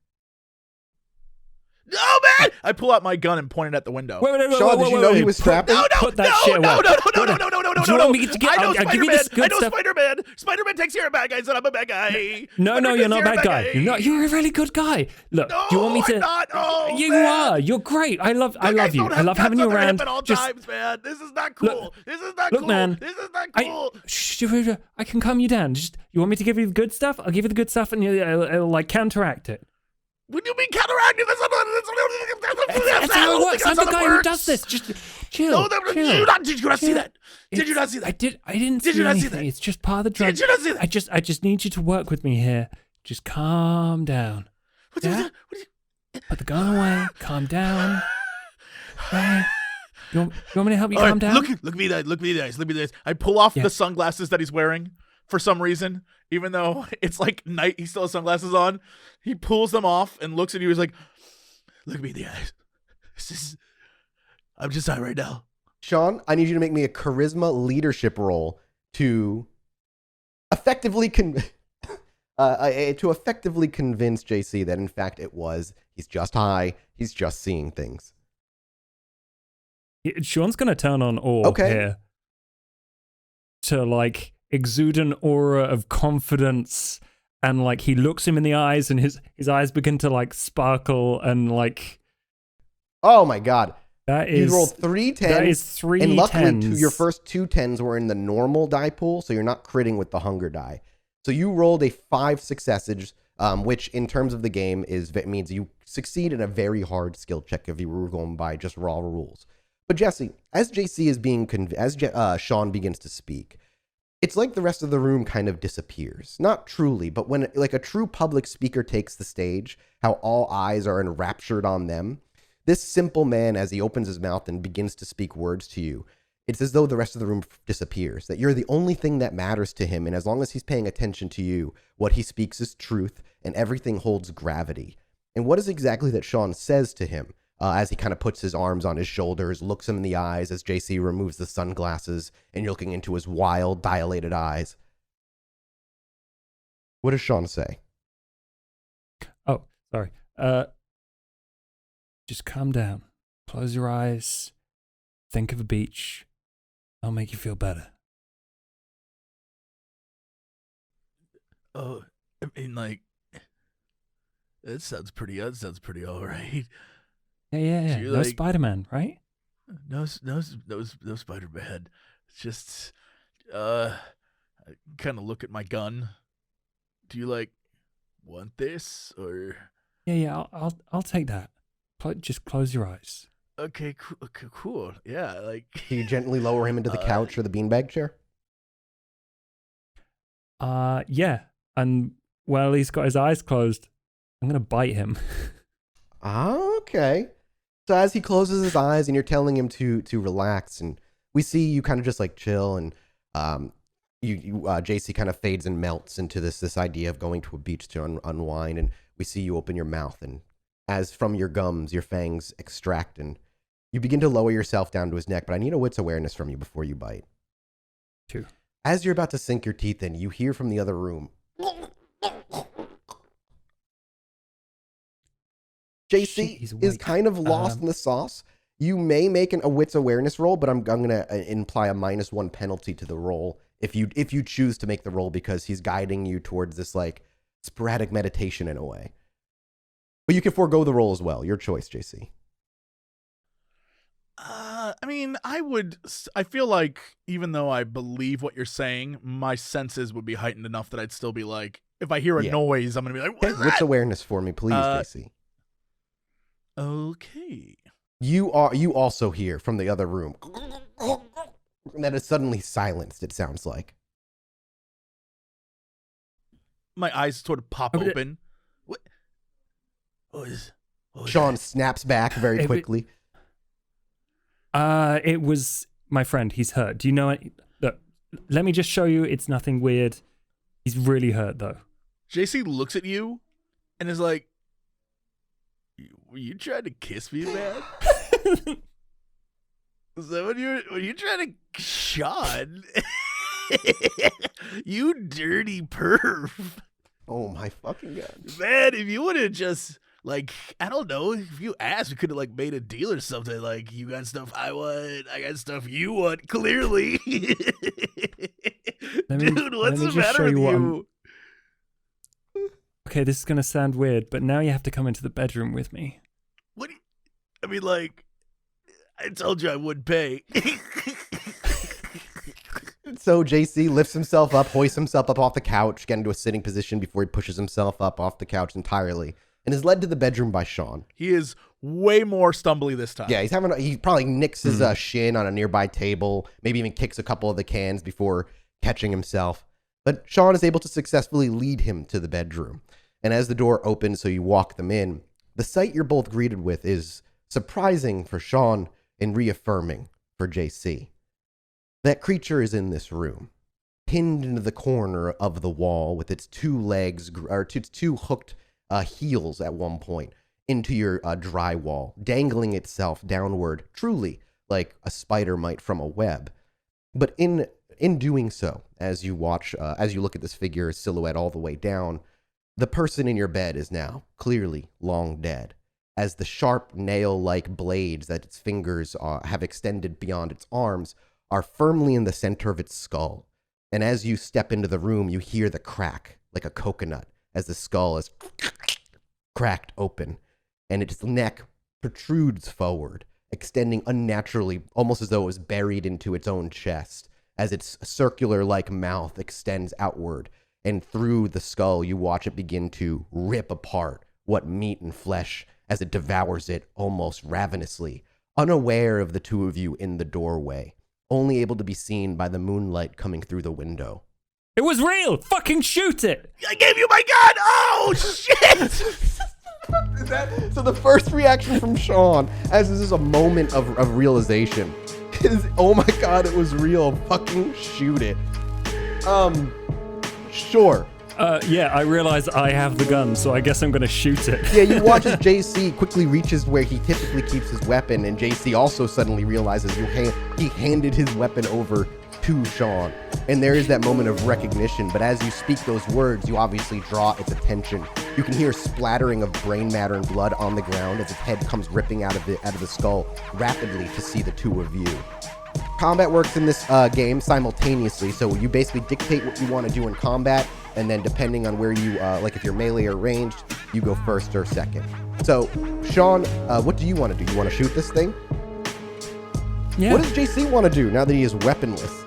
C: No, man! I pull out my gun and point it at the window.
B: Shaun, did you know he was strapped?
C: No,
D: Put that shit away.
C: No.
D: Do you want me to get?
C: I know
D: I'll give you this good stuff.
C: Spider-Man. Spider-Man takes care of bad guys, and I'm a bad guy.
D: No, you're not a bad guy. You're a really good guy. Look, do you want me to?
C: I'm not. Oh,
D: you
C: man.
D: are. You're great. I love you. I love having you around.
C: At all
D: Just
C: times, man. This is not cool.
D: Look,
C: this is not
D: look,
C: cool.
D: man.
C: This is not cool.
D: I can calm you down. Just you want me to give you the good stuff? I'll give you the good stuff, and it'll counteract it.
C: What do you mean counteracting?
D: That's how it works. I'm the guy who does this. Just chill.
C: Did you not see that? Did you not see that?
D: I didn't see anything. It's just part of the drug.
C: Did you not see that?
D: I just need you to work with me here. Just calm down. Yeah? Put the gun away. Calm down. Right. You want me to help you calm down?
C: Look at me, look at me, guys. I pull off the sunglasses that he's wearing for some reason, even though it's night. He still has sunglasses on. He pulls them off and looks at you. He's like, "Look at me in the eyes. I'm just high right now."
B: Shaun, I need you to make me a charisma leadership roll to effectively convince JC that in fact he's just high. He's just seeing things.
D: Shaun's gonna turn on orb here to exude an aura of confidence, and he looks him in the eyes, and his eyes begin to sparkle, and
B: oh my god,
D: you
B: rolled 3 10s.
D: That is 3
B: and luckily
D: 10s.
B: your first 2 10s were in the normal die pool, so you're not critting with the hunger die. So you rolled a 5 successes, which in terms of the game means you succeed in a very hard skill check if you were going by just raw rules. But Jesse, as JC is Shaun begins to speak, it's like the rest of the room kind of disappears. Not truly, but when a true public speaker takes the stage, how all eyes are enraptured on them. This simple man, as he opens his mouth and begins to speak words to you, it's as though the rest of the room disappears, that you're the only thing that matters to him, and as long as he's paying attention to you, what he speaks is truth, and everything holds gravity. And what is exactly that Shaun says to him? As he kind of puts his arms on his shoulders, looks him in the eyes as JC removes the sunglasses, and you're looking into his wild, dilated eyes. What does Shaun say?
D: Oh, sorry. Just calm down. Close your eyes. Think of a beach. I'll make you feel better.
C: Oh, I mean, that sounds pretty all right.
D: Yeah.
C: So
D: No Spider-Man, right?
C: No Spider-Man. It's just, I kind of look at my gun. Do you want this or?
D: Yeah. I'll take that. Just close your eyes.
C: Okay, cool. Yeah,
B: Do you gently lower him into the couch or the beanbag chair?
D: Yeah. And while he's got his eyes closed, I'm gonna bite him.
B: Okay. So as he closes his eyes and you're telling him to relax, and we see you kind of just like chill, and JC kind of fades and melts into this idea of going to a beach to unwind, and we see you open your mouth, and as from your gums, your fangs extract, and you begin to lower yourself down to his neck, but I need a wits awareness from you before you bite.
D: 2.
B: As you're about to sink your teeth in, you hear from the other room, JC is kind of lost in the sauce. You may make a wits awareness roll, but I'm going to imply a -1 penalty to the roll if you choose to make the roll, because he's guiding you towards this like sporadic meditation in a way. But you can forego the roll as well. Your choice, JC.
C: I mean, I feel like even though I believe what you're saying, my senses would be heightened enough that I'd still be like, if I hear a noise, I'm going to be like, what is that?
B: Wits awareness for me, please, JC.
C: Okay.
B: You also hear from the other room that is suddenly silenced, it sounds like.
C: My eyes sort of pop open. What
B: Shaun snaps back very quickly.
D: It was my friend. He's hurt. Do you know it? Look, let me just show you. It's nothing weird. He's really hurt, though.
C: JC looks at you and is like, were you trying to kiss me, man? Is that when you trying to... Shaun? You dirty perv.
B: Oh my fucking God.
C: Man, if you would have just, like, I don't know, if you asked, we could have, like, made a deal or something. Like, you got stuff I want, I got stuff you want, clearly. Dude, what's the matter with you?
D: Okay, this is going to sound weird, but now you have to come into the bedroom with me.
C: What? I mean, like, I told you I would pay.
B: So JC lifts himself up, hoists himself up off the couch, get into a sitting position before he pushes himself up off the couch entirely, and is led to the bedroom by Shaun.
C: He is way more stumbly this time.
B: Yeah, he probably nicks his shin on a nearby table, maybe even kicks a couple of the cans before catching himself. But Shaun is able to successfully lead him to the bedroom. And as the door opens so you walk them in, the sight you're both greeted with is surprising for Shaun and reaffirming for JC. That creature is in this room, pinned into the corner of the wall with its two legs, or its two hooked heels at one point, into your drywall, dangling itself downward, truly like a spider might from a web. But in doing so, as you watch, as you look at this figure silhouette all the way down, the person in your bed is now clearly long dead, as the sharp nail-like blades that its fingers have extended beyond its arms are firmly in the center of its skull. And as you step into the room, you hear the crack like a coconut as the skull is cracked open, and its neck protrudes forward, extending unnaturally, almost as though it was buried into its own chest, as its circular-like mouth extends outward. And through the skull, you watch it begin to rip apart what meat and flesh as it devours it almost ravenously, unaware of the two of you in the doorway, only able to be seen by the moonlight coming through the window.
D: It was real! Fucking shoot it!
C: I gave you my gun! Oh, shit!
B: So the first reaction from Shaun, as this is a moment of realization, is, oh my God, it was real. Fucking shoot it. Sure.
D: Yeah, I realize I have the gun, so I guess I'm gonna shoot it.
B: Yeah, you watch as JC quickly reaches where he typically keeps his weapon, and JC also suddenly realizes he handed his weapon over to Shaun. And there is that moment of recognition, but as you speak those words, you obviously draw its attention. You can hear a splattering of brain matter and blood on the ground as its head comes ripping out of the skull rapidly to see the two of you. Combat works in this game simultaneously, so you basically dictate what you want to do in combat, and then depending on where you, like if you're melee or ranged, you go first or second. So, Shaun, what do you want to do? You want to shoot this thing?
D: Yeah.
B: What does JC want to do now that he is weaponless?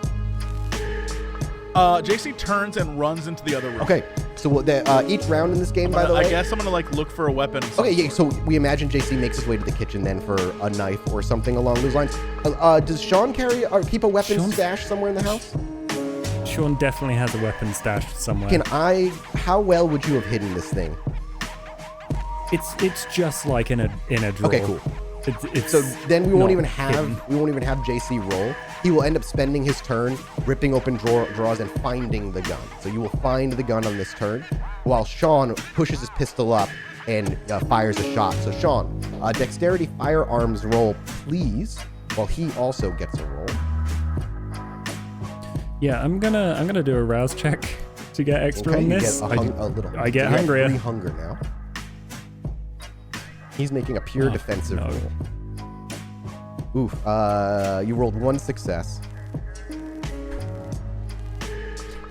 C: JC turns and runs into the other room.
B: Okay, so each round in this game, by the way...
C: I guess I'm going to, like, look for a weapon.
B: Okay, yeah, so we imagine JC makes his way to the kitchen then for a knife or something along those lines. Does Shaun carry or keep a weapon stashed somewhere in the house?
D: Shaun definitely has a weapon stashed somewhere.
B: How well would you have hidden this thing?
D: It's just like in a drawer.
B: Okay, cool.
D: It's
B: So then we won't
D: not
B: even have JC roll. He will end up spending his turn ripping open drawers and finding the gun. So you will find the gun on this turn, while Shaun pushes his pistol up and fires a shot. So Shaun, dexterity firearms roll, please, while he also gets a roll.
D: Yeah, I'm gonna do a rouse check to get extra on
B: you
D: this.
B: get a little.
D: I get
B: You
D: hungrier.
B: 3 hunger now. He's making a pure defensive
D: no.
B: roll. Oof. You rolled 1 success.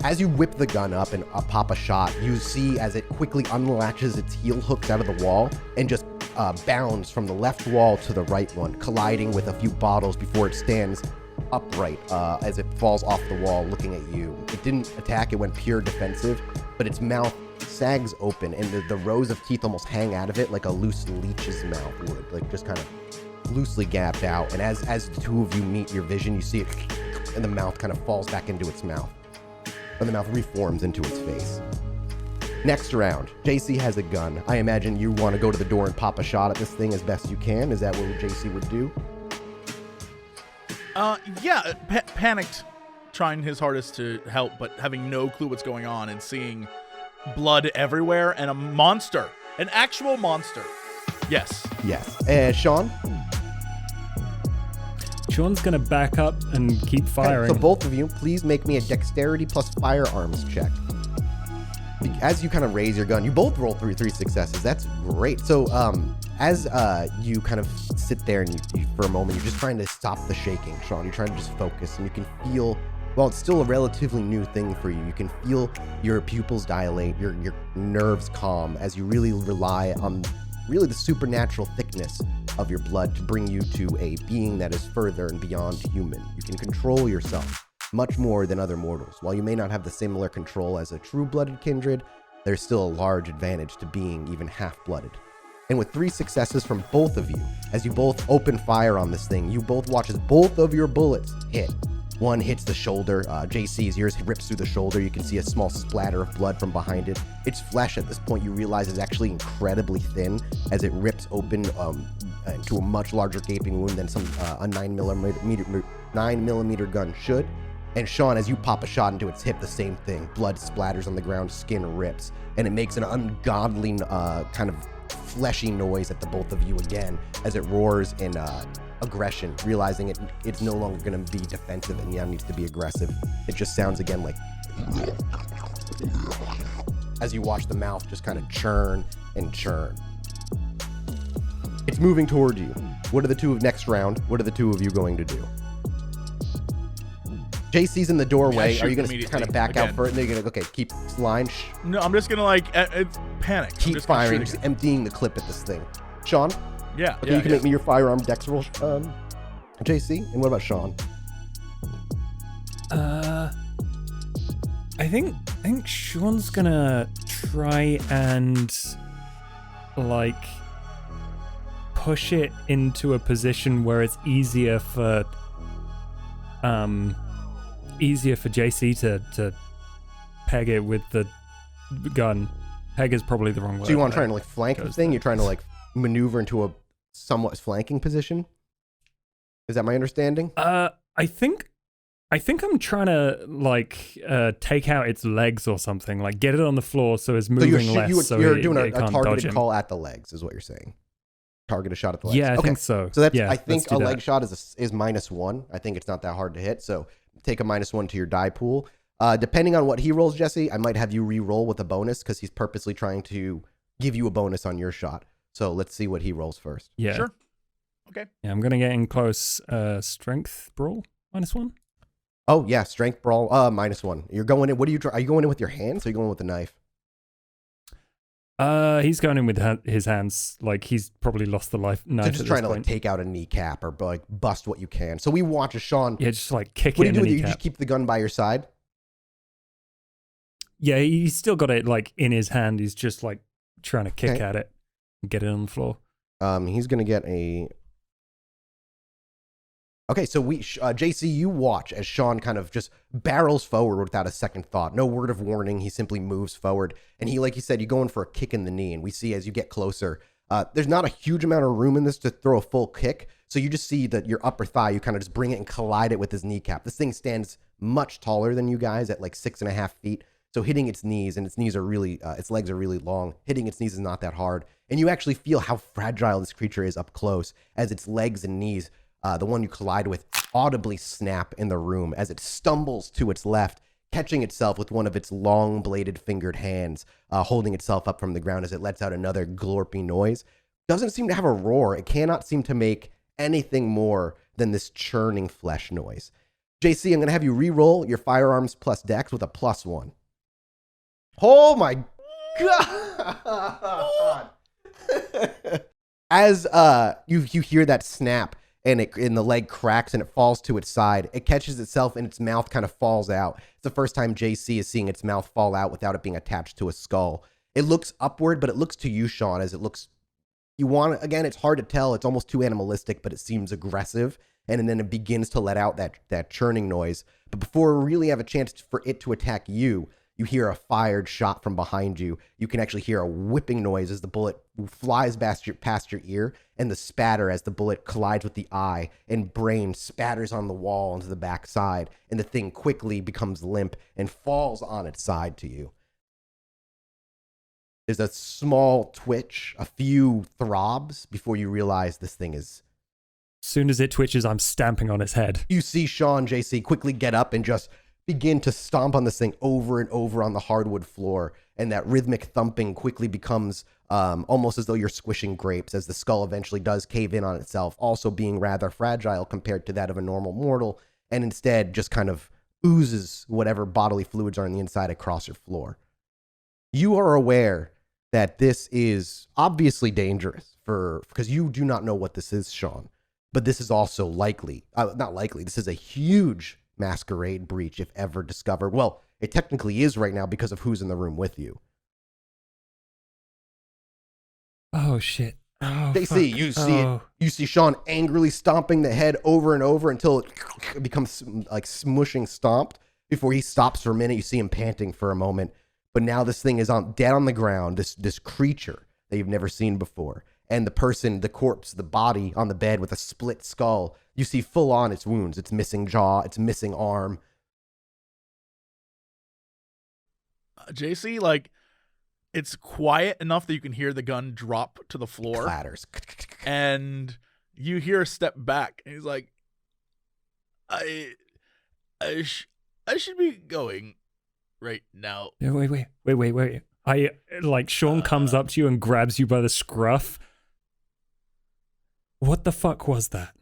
B: As you whip the gun up and pop a shot, you see as it quickly unlatches its heel hooks out of the wall and just bounds from the left wall to the right one, colliding with a few bottles before it stands upright as it falls off the wall looking at you. It didn't attack, it went pure defensive, but its mouth sags open and the rows of teeth almost hang out of it like a loose leech's mouth would, like just kind of loosely gapped out. And as the two of you meet your vision, you see it and the mouth kind of falls back into its mouth, or the mouth reforms into its face. Next round, JC has a gun. I imagine you want to go to the door and pop a shot at this thing as best you can. Is that what JC would do?
C: Yeah, panicked, trying his hardest to help, but having no clue what's going on and seeing blood everywhere and a monster, an actual monster. Yes.
B: Shaun?
D: Shaun's gonna back up and keep firing.
B: Okay, so both of you, please make me a dexterity plus firearms check. As you kind of raise your gun, you both roll three successes. That's great. So as you kind of sit there and you for a moment, you're just trying to stop the shaking, Shaun. You're trying to just focus, and you can feel, while it's still a relatively new thing for you, you can feel your pupils dilate, your nerves calm as you really rely on really the supernatural thickness of your blood to bring you to a being that is further and beyond human. You can control yourself much more than other mortals. While you may not have the similar control as a true-blooded kindred, there's still a large advantage to being even half-blooded. And with 3 successes from both of you, as you both open fire on this thing, you both watch as both of your bullets hit. One hits the shoulder. JC's, yours rips through the shoulder. You can see a small splatter of blood from behind it. Its flesh at this point you realize is actually incredibly thin as it rips open into a much larger gaping wound than a 9mm gun should. And Shaun, as you pop a shot into its hip, the same thing. Blood splatters on the ground, skin rips, and it makes an ungodly kind of fleshy noise at the both of you again as it roars in aggression, realizing it's no longer going to be defensive and now needs to be aggressive. It just sounds again like as you watch the mouth just kind of churn and churn. It's moving toward you. What are the two of next round? What are the two of you going to do? JC's in the doorway. Are you going to kind of back out for it? And then you're going to, keep line.
C: No, I'm just going to panic.
B: Keep firing, just emptying the clip at this thing. Shaun?
C: Yeah.
B: Okay, you can make me your firearm dex roll, JC. And what about Shaun?
D: I think Shaun's gonna try and push it into a position where it's easier for JC to peg it with the gun. Peg is probably the wrong word.
B: So you want to try and flank the thing? You're trying to maneuver into a somewhat flanking position? Is that my understanding?
D: I think I'm trying to take out its legs or something, get it on the floor so it's moving less.
B: You're doing a targeted call at the legs, is what you're saying. Target a shot at the legs.
D: Yeah, I think so.
B: So that's I think a leg shot is -1. I think it's not that hard to hit. So take a -1 to your die pool. Depending on what he rolls, Jesse, I might have you re-roll with a bonus because he's purposely trying to give you a bonus on your shot. So let's see what he rolls first.
D: Yeah.
C: Sure. Okay.
D: Yeah, I'm gonna get in close. Strength brawl -1.
B: Oh yeah, strength brawl -1. You're going in. What are you going in with your hands? Or are you going with the knife?
D: He's going in with his hands. He's probably lost the knife.
B: So just trying to take out a kneecap or bust what you can. So we watch as Shaun.
D: Yeah, just kick
B: what
D: it.
B: Do you do?
D: You
B: just keep the gun by your side.
D: Yeah, he's still got it in his hand. He's just trying to kick at it and get it on the floor.
B: He's gonna get a. Okay, so JC, you watch as Shaun kind of just barrels forward without a second thought. No word of warning. He simply moves forward. And he, like you said, you go in for a kick in the knee. And we see as you get closer, There's not a huge amount of room in this to throw a full kick. So you just see that your upper thigh, you kind of just bring it and collide it with his kneecap. This thing stands much taller than you guys at like 6.5 feet. So hitting its knees, and its knees are really, its legs are really long. Hitting its knees is not that hard. And you actually feel how fragile this creature is up close as its legs and knees, the one you collide with, audibly snap in the room as it stumbles to its left, catching itself with one of its long bladed fingered hands, holding itself up from the ground as it lets out another glorpy noise. Doesn't seem to have a roar. It cannot seem to make anything more than this churning flesh noise. JC, I'm going to have you re-roll your firearms plus dex with a +1. Oh my God. As you hear that snap, and the leg cracks and it falls to its side. It catches itself and its mouth kind of falls out. It's the first time JC is seeing its mouth fall out without it being attached to a skull. It looks upward, but it looks to you, Shaun, as it looks, again, it's hard to tell. It's almost too animalistic, but it seems aggressive. And then it begins to let out that churning noise. But before we really have a chance for it to attack you, you hear a fired shot from behind you. You can actually hear a whipping noise as the bullet flies past your ear, and the spatter as the bullet collides with the eye and brain spatters on the wall onto the back side, and the thing quickly becomes limp and falls on its side to you. There's a small twitch, a few throbs before you realize this thing is...
D: As soon as it twitches, I'm stamping on its head.
B: You see Shaun, JC, quickly get up and just begin to stomp on this thing over and over on the hardwood floor, and that rhythmic thumping quickly becomes almost as though you're squishing grapes as the skull eventually does cave in on itself, also being rather fragile compared to that of a normal mortal, and instead just kind of oozes whatever bodily fluids are on the inside across your floor. You are aware that this is obviously dangerous because you do not know what this is, Shaun, but this is also not likely, this is a huge masquerade breach if ever discovered. Well, it technically is right now because of who's in the room with you.
D: Oh shit. Oh,
B: they see you see it. You see Shaun angrily stomping the head over and over until it becomes like smushing stomped before he stops for a minute. You see him panting for a moment, but now this thing is dead on the ground, this creature that you've never seen before. And the corpse, the body on the bed with a split skull, you see full on its wounds, its missing jaw, its missing arm.
C: JC, like, it's quiet enough that you can hear the gun drop to the floor.
B: Clatters.
C: And you hear a step back, and he's like, I should be going right now.
D: Wait. Shaun comes up to you and grabs you by the scruff. What the fuck was that?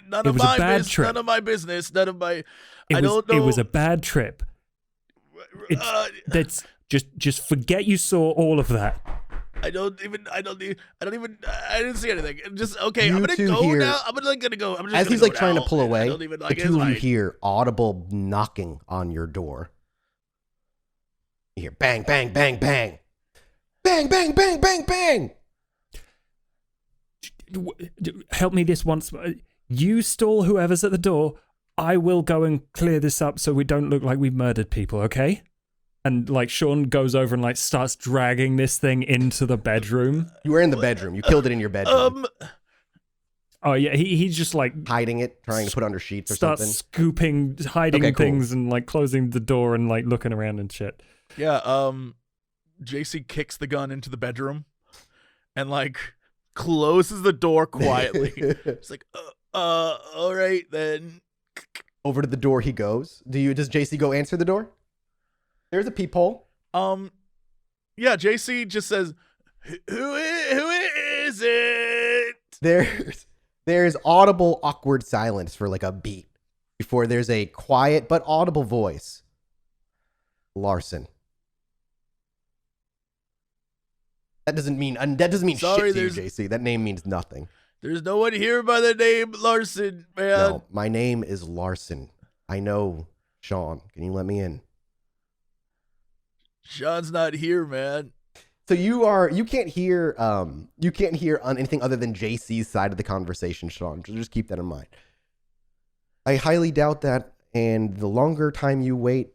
C: None of my business.
D: It was a bad trip. That's just forget you saw all of that.
C: I didn't see anything. Just okay.
B: You
C: I'm gonna go
B: hear,
C: now. I'm gonna go. I'm just
B: as he's
C: go
B: like trying
C: now.
B: to pull away.
C: The
B: two of you hear audible knocking on your door. You hear bang, bang, bang, bang, bang, bang, bang, bang, bang.
D: Help me this once. You stall whoever's at the door. I will go and clear this up so we don't look like we've murdered people, okay? And like Shaun goes over and like starts dragging this thing into the bedroom.
B: You were in the bedroom. You killed it in your bedroom.
D: Oh yeah, he's just like
B: hiding it, trying to put under sheets or
D: starts
B: something.
D: Scooping, hiding
B: cool.
D: things and like closing the door and like looking around and shit.
C: Yeah, JC kicks the gun into the bedroom and like closes the door quietly. It's like, all right then.
B: Over to the door he goes. Does JC go answer the door? There's a peephole.
C: Yeah, JC just says, who is it?
B: There's audible awkward silence for like a beat before there's a quiet but audible voice. Larson. That doesn't mean
C: Sorry,
B: shit to you, JC. That name means nothing.
C: There's no one here by the name Larson, man.
B: No, my name is Larson. I know, Shaun. Can you let me in?
C: Shaun's not here, man.
B: So you can't hear on anything other than JC's side of the conversation, Shaun. Just keep that in mind. I highly doubt that, and the longer time you wait,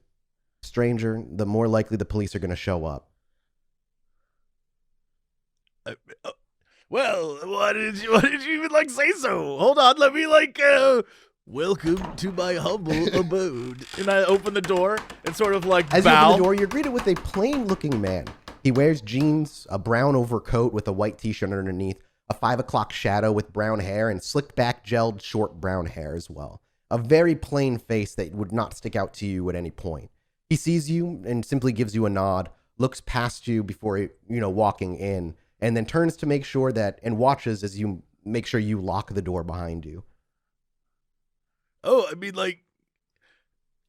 B: stranger, the more likely the police are going to show up.
C: Well, why did you even like say so? Hold on, let me welcome to my humble abode. And I open the door and sort of like
B: As
C: bow.
B: you open the door, you're greeted with a plain-looking man. He wears jeans, a brown overcoat with a white t-shirt underneath, a 5 o'clock shadow with brown hair, and slicked back, gelled, short brown hair as well. A very plain face that would not stick out to you at any point. He sees you and simply gives you a nod, looks past you before, walking in, and then turns to make sure that, and watches as you make sure you lock the door behind you.
C: Oh, I mean,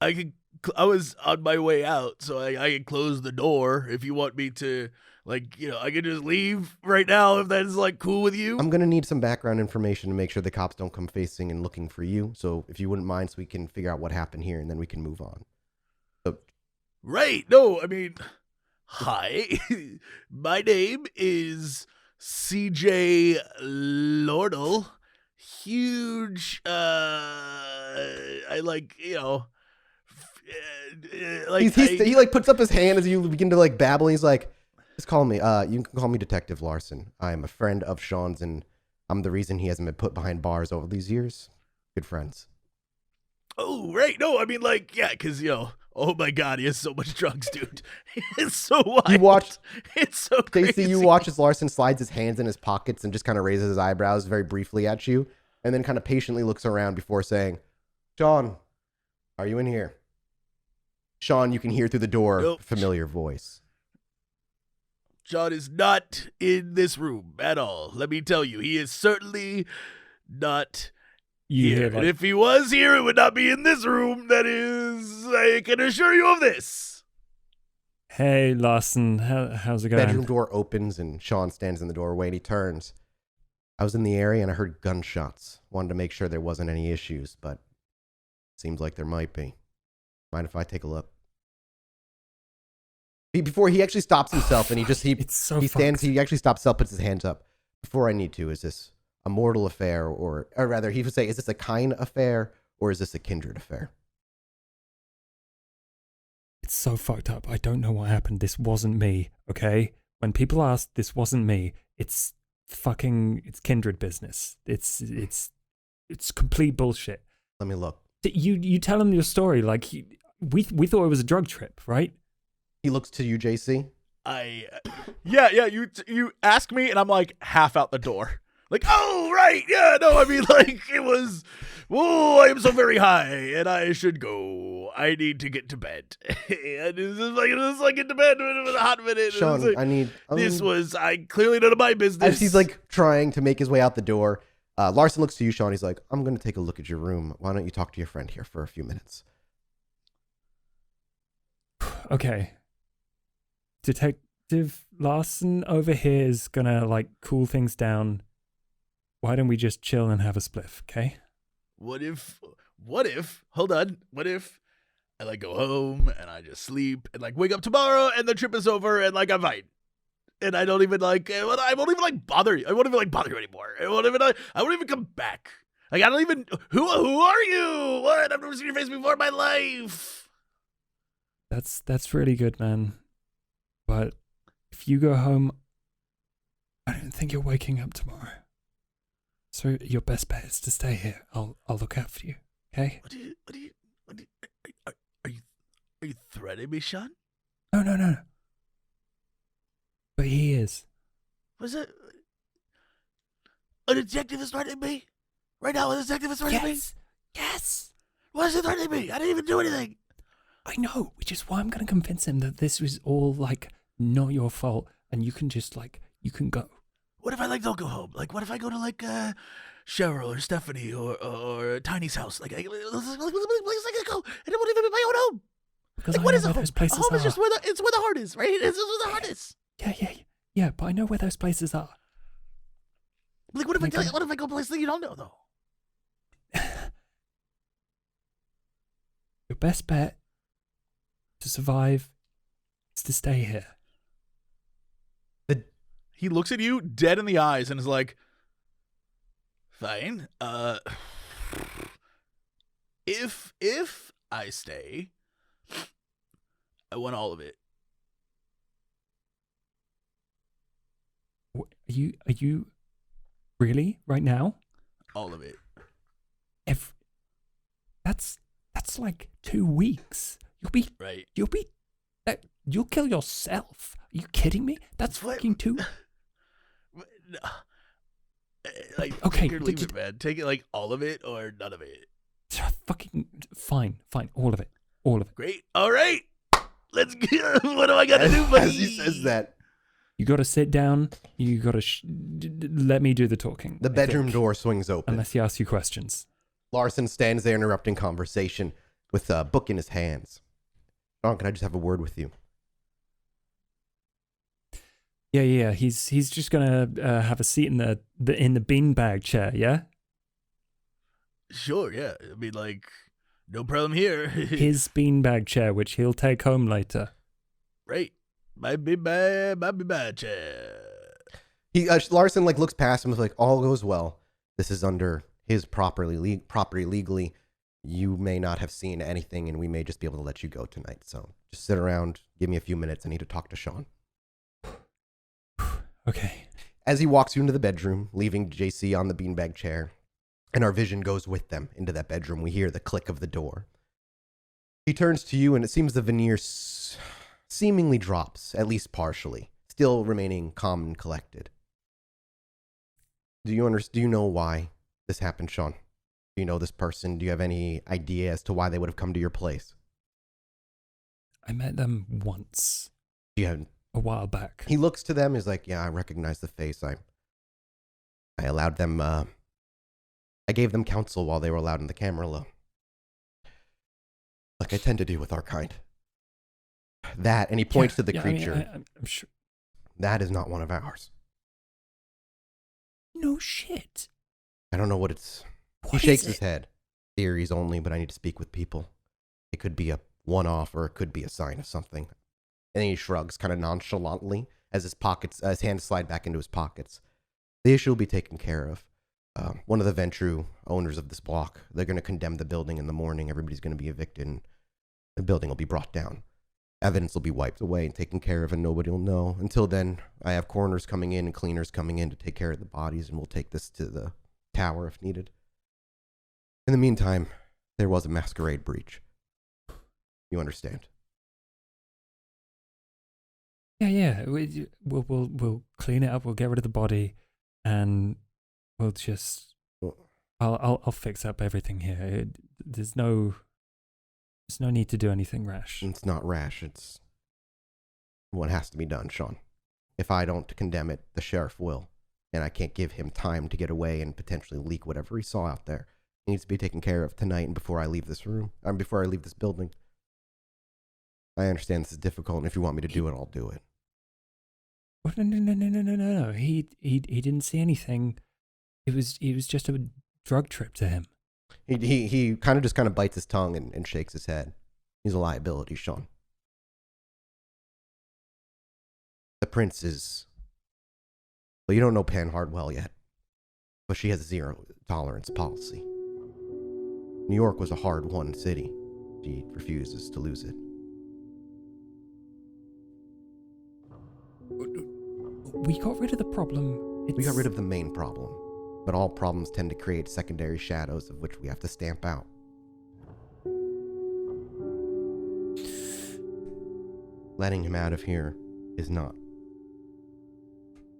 C: I was on my way out, so I can close the door if you want me to, I can just leave right now if that is, cool with you.
B: I'm going to need some background information to make sure the cops don't come facing and looking for you. So if you wouldn't mind, so we can figure out what happened here, and then we can move on. So,
C: right. No, I mean, hi. My name is CJ Lordle. Huge,
B: he puts up his hand as you begin to babble. And he's like, just call me. You can call me Detective Larson. I am a friend of Shaun's, and I'm the reason he hasn't been put behind bars over these years. Good friends.
C: Oh, right. No, I mean, because, oh my God, he has so much drugs, dude. It's so wild. It's so crazy.
B: Stacey, you watch as Larson slides his hands in his pockets and just kind of raises his eyebrows very briefly at you, and then kind of patiently looks around before saying, Shaun, are you in here? Shaun, you can hear through the door,
C: Nope.
B: Familiar voice.
C: Shaun is not in this room at all. Let me tell you, he is certainly not here. And if he was here, it would not be in this room. That is, I can assure you of this.
D: Hey, Larson, how's it going?
B: Bedroom door opens and Shaun stands in the doorway and he turns. I was in the area and I heard gunshots. Wanted to make sure there wasn't any issues, but seems like there might be. Mind if I take a look? Before he actually stops himself and he actually stops himself, puts his hands up. Before I need to, is this a mortal affair, or rather he would say, is this a kind affair or is this a kindred affair?
D: It's so fucked up. I don't know what happened. This wasn't me, okay? When people ask, this wasn't me, it's kindred business. It's complete bullshit.
B: Let me look.
D: You tell him your story. We thought it was a drug trip, right?
B: He looks to you, JC.
C: Yeah. You ask me, and I'm half out the door. Oh, right, yeah, no, I mean, it was. Whoa, I am so very high, and I should go. I need to get to bed. And it's just get to bed in a hot minute.
B: Shaun,
C: I clearly none of my business.
B: As he's trying to make his way out the door, Larson looks to you, Shaun. He's like, I'm going to take a look at your room. Why don't you talk to your friend here for a few minutes?
D: Okay. Detective Larson over here is gonna cool things down. Why don't we just chill and have a spliff, okay?
C: What if, hold on, what if I go home and I just sleep and wake up tomorrow and the trip is over and I'm fine. And I don't even I won't even bother you. I won't even bother you anymore. I won't even come back. I don't even, who are you? What? I've never seen your face before in my life.
D: That's really good, man. But if you go home, I don't think you're waking up tomorrow. So your best bet is to stay here. I'll look out for you. Okay?
C: Are you threatening me, Shaun?
D: No. But he is.
C: Was it a detective is threatening me? Right now, a detective is threatening me?
D: Yes.
C: Why is he threatening me? I didn't even do anything.
D: I know, which is why I'm going to convince him that this was all not your fault, and you can just you can go.
C: What if I don't go home? What if I go to Cheryl or Stephanie or Tiny's house? Let's place I can go, and it won't even be my own home.
D: Because
C: what is a home?
D: Those places
C: a home is
D: are.
C: just where the heart is, right? It's just where the heart is.
D: Yeah. But I know where those places are.
C: What if I go places that you don't know though?
D: Your best bet to survive is to stay here.
C: He looks at you dead in the eyes and is like, fine. If I stay, I want all of it.
D: Are you really right now?
C: All of it.
D: If that's like 2 weeks.
C: Right.
D: You'll kill yourself. Are you kidding me? That's
C: What?
D: fucking too.
C: No. Like,
D: Okay,
C: take it or leave it, man. Take it like all of it or none of it.
D: Fucking fine, all of it.
C: Great. All right. Let's get. What do I got to do, buddy?
B: As he says that,
D: You got to sit down. You got to let me do the talking.
B: the bedroom door swings open.
D: Unless he asks you questions.
B: Larson stands there interrupting conversation with a book in his hands. Shaun, can I just have a word with you?
D: Yeah. He's just gonna have a seat in the beanbag chair. Yeah.
C: Sure. Yeah. I mean, like, no problem here.
D: His beanbag chair, which he'll take home later.
C: Right. Might be bad. Chair.
B: Larson looks past him, like, all goes well. This is under his property legally. You may not have seen anything, and we may just be able to let you go tonight. So just sit around. Give me a few minutes. I need to talk to Shaun.
D: Okay.
B: As he walks you into the bedroom, leaving JC on the beanbag chair, and our vision goes with them into that bedroom, we hear the click of the door. He turns to you, and it seems the veneer seemingly drops, at least partially, still remaining calm and collected. Do you know why this happened, Shaun? Do you know this person? Do you have any idea as to why they would have come to your place?
D: I met them once.
B: Do you have...
D: A while back.
B: He looks to them. He's like, yeah, I recognize the face. I allowed them, I gave them counsel while they were allowed in the camera alone. Like I tend to do with our kind. That, and he points to the creature.
D: I'm sure.
B: That is not one of ours.
D: No shit.
B: I don't know what it's...
D: What
B: he shakes
D: is
B: his head. Theories only, but I need to speak with people. It could be a one-off, or it could be a sign of something. And he shrugs kind of nonchalantly as his hands slide back into his pockets. The issue will be taken care of. One of the Ventru owners of this block, they're going to condemn the building in the morning. Everybody's going to be evicted, and the building will be brought down. Evidence will be wiped away and taken care of, and nobody will know. Until then, I have coroners coming in and cleaners coming in to take care of the bodies, and we'll take this to the tower if needed. In the meantime, there was a masquerade breach. You understand?
D: Yeah. We'll clean it up. We'll get rid of the body, and we'll just. I'll fix up everything here. There's no need to do anything rash.
B: It's not rash. It's what has to be done, Shaun. If I don't condemn it, the sheriff will, and I can't give him time to get away and potentially leak whatever he saw out there. It needs to be taken care of tonight and before I leave this room, or before I leave this building. I understand this is difficult, and if you want me to do it, I'll do it.
D: Oh, no. He didn't see anything. It was just a drug trip to him.
B: He kind of bites his tongue and shakes his head. He's a liability, Shaun. The prince is... Well, you don't know Panhard well yet, but she has a zero tolerance policy. New York was a hard-won city. She refuses to lose it.
D: We got rid of the problem.
B: We got rid of the main problem, but all problems tend to create secondary shadows of which we have to stamp out. Letting him out of here is not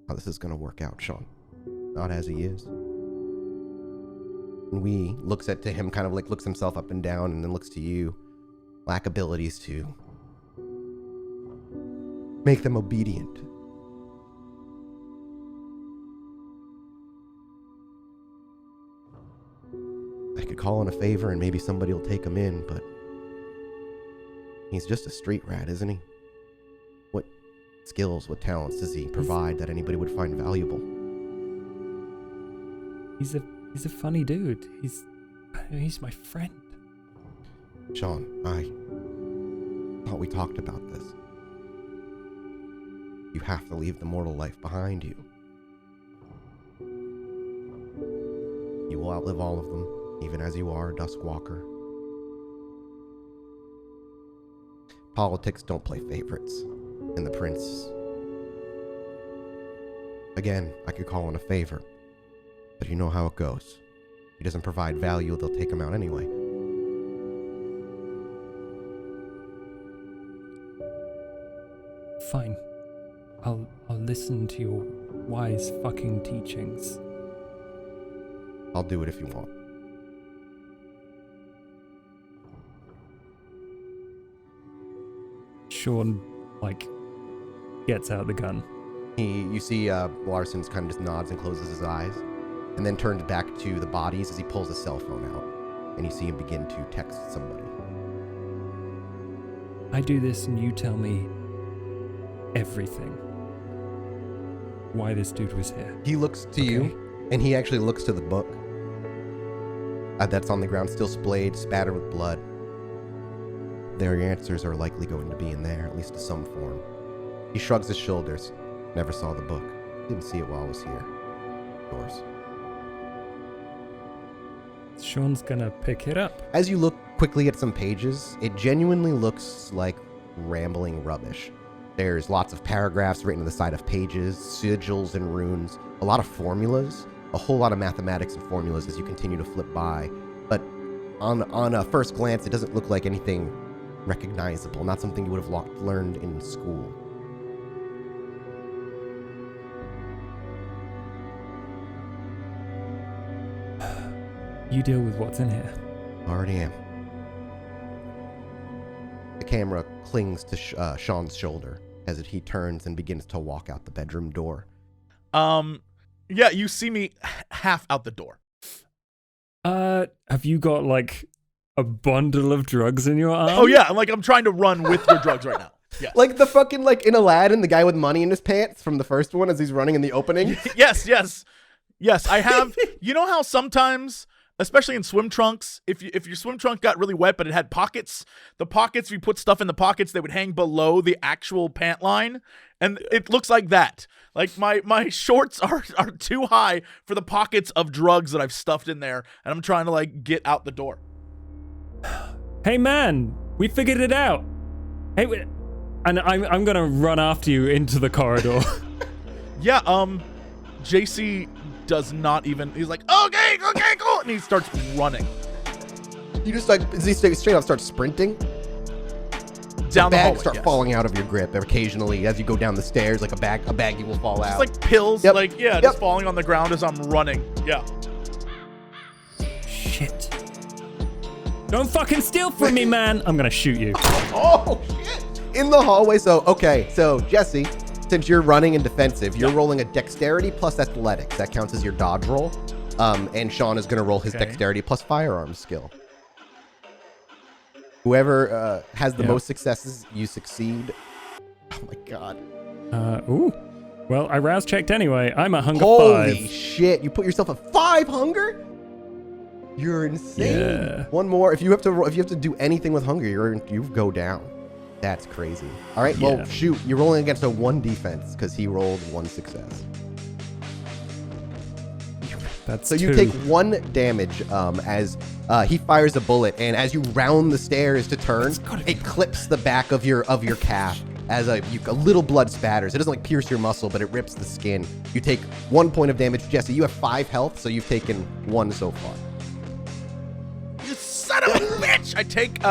B: how this is going to work out, Shaun. Not as he is. And we looks to him, kind of like looks himself up and down, and then looks to you. Lack abilities to make them obedient. I could call in a favor and maybe somebody will take him in, but he's just a street rat, isn't he? What skills, what talents does he provide that anybody would find valuable?
D: He's a funny dude. He's my friend.
B: Shaun, I thought we talked about this. You have to leave the mortal life behind you. You will outlive all of them, even as you are a Duskwalker. Politics don't play favorites, and the prince... Again, I could call in a favor. But you know how it goes. If he doesn't provide value, they'll take him out anyway.
D: Fine. I'll listen to your wise fucking teachings.
B: I'll do it if you want.
D: Shaun, gets out the gun.
B: You see Larson's kind of just nods and closes his eyes, and then turns back to the bodies as he pulls his cell phone out, and you see him begin to text somebody.
D: I do this and you tell me everything. Why this dude was here.
B: He looks to you, and he actually looks to the book that's on the ground, still splayed, spattered with blood. Their answers are likely going to be in there, at least in some form. He shrugs his shoulders. Never saw the book. Didn't see it while I was here. Yours.
D: Shaun's gonna pick it up.
B: As you look quickly at some pages, it genuinely looks like rambling rubbish. There's lots of paragraphs written on the side of pages, sigils and runes, a lot of formulas, a whole lot of mathematics and formulas as you continue to flip by. But on a first glance, it doesn't look like anything recognizable, not something you would have learned in school.
D: You deal with what's in here.
B: Already am. The camera clings to Shaun's shoulder as he turns and begins to walk out the bedroom door.
C: Yeah, you see me half out the door.
D: Have you got a bundle of drugs in your arm?
C: Oh yeah, I'm trying to run with your drugs right now. Yeah.
B: Like the fucking, in Aladdin, the guy with money in his pants from the first one as he's running in the opening?
C: Yes, I have. You know how sometimes, especially in swim trunks, if your swim trunk got really wet but it had pockets, the pockets, if you put stuff in the pockets, they would hang below the actual pant line, and it looks like that. Like my shorts are too high for the pockets of drugs that I've stuffed in there, and I'm trying to get out the door.
D: Hey man, we figured it out. Hey, and I'm gonna run after you into the corridor.
C: Yeah, JC does not even, he's like, okay, cool, and he starts running.
B: You just does he straight up start sprinting?
C: Down the hallway,
B: start falling out of your grip occasionally as you go down the stairs, like a baggie will fall out.
C: Just pills,
B: Yep.
C: Just falling on the ground as I'm running. Yeah.
D: Shit. Don't fucking steal from me, man. I'm gonna shoot you.
B: Oh, shit. In the hallway. So Jesse, since you're running and defensive, you're rolling a dexterity plus athletics. That counts as your dodge roll. And Shaun is going to roll his dexterity plus firearms skill. Whoever has the most successes, you succeed. Oh my god.
D: Ooh. Well, I rouse checked anyway. I'm a hunger 5.
B: Holy shit! You put yourself at 5 hunger? You're insane.
D: Yeah.
B: One more. If you have to do anything with hunger, you go down. That's crazy. All right. Well, shoot. You're rolling against a 1 defense because he rolled 1 success.
D: That's
B: so you
D: 2.
B: take 1 damage as he fires a bullet, and as you round the stairs to turn, it clips the back of your calf as a little blood spatters. It doesn't pierce your muscle, but it rips the skin. You take 1 point of damage. Jesse, you have 5 health, so you've taken 1 so far.
C: You son of a bitch! I take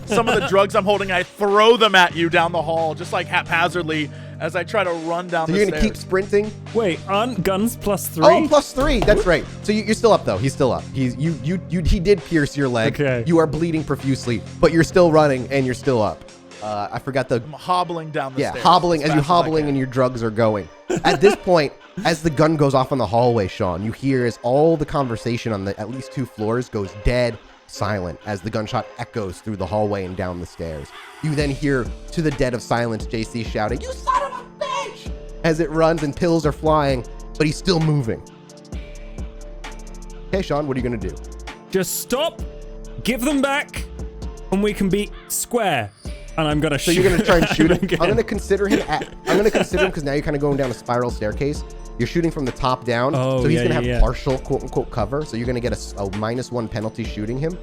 C: some of the drugs I'm holding, I throw them at you down the hall, just haphazardly, as I try to run down the stairs.
B: So you're going to keep sprinting?
D: Wait, aren't guns plus 3?
B: Oh, plus 3. That's right. So you're still up, though. He's still up. He did pierce your leg.
D: Okay.
B: You are bleeding profusely, but you're still running, and you're still up. I forgot the...
C: I'm hobbling down the stairs.
B: Yeah, hobbling, as you're hobbling and your drugs are going. At this point, as the gun goes off on the hallway, Shaun, you hear as all the conversation on the at least 2 floors goes dead silent as the gunshot echoes through the hallway and down the stairs. You then hear, to the dead of silence, JC shouting, "You son of a bitch!" as it runs and pills are flying, but he's still moving. Okay, Shaun, what are you going to do?
D: Just stop, give them back, and we can be square. And I'm gonna shoot.
B: So you're gonna try and shoot him?
D: Again.
B: I'm gonna consider him because now you're kind of going down a spiral staircase. You're shooting from the top down, so he's gonna have partial quote unquote cover. So you're gonna get a -1 penalty shooting him.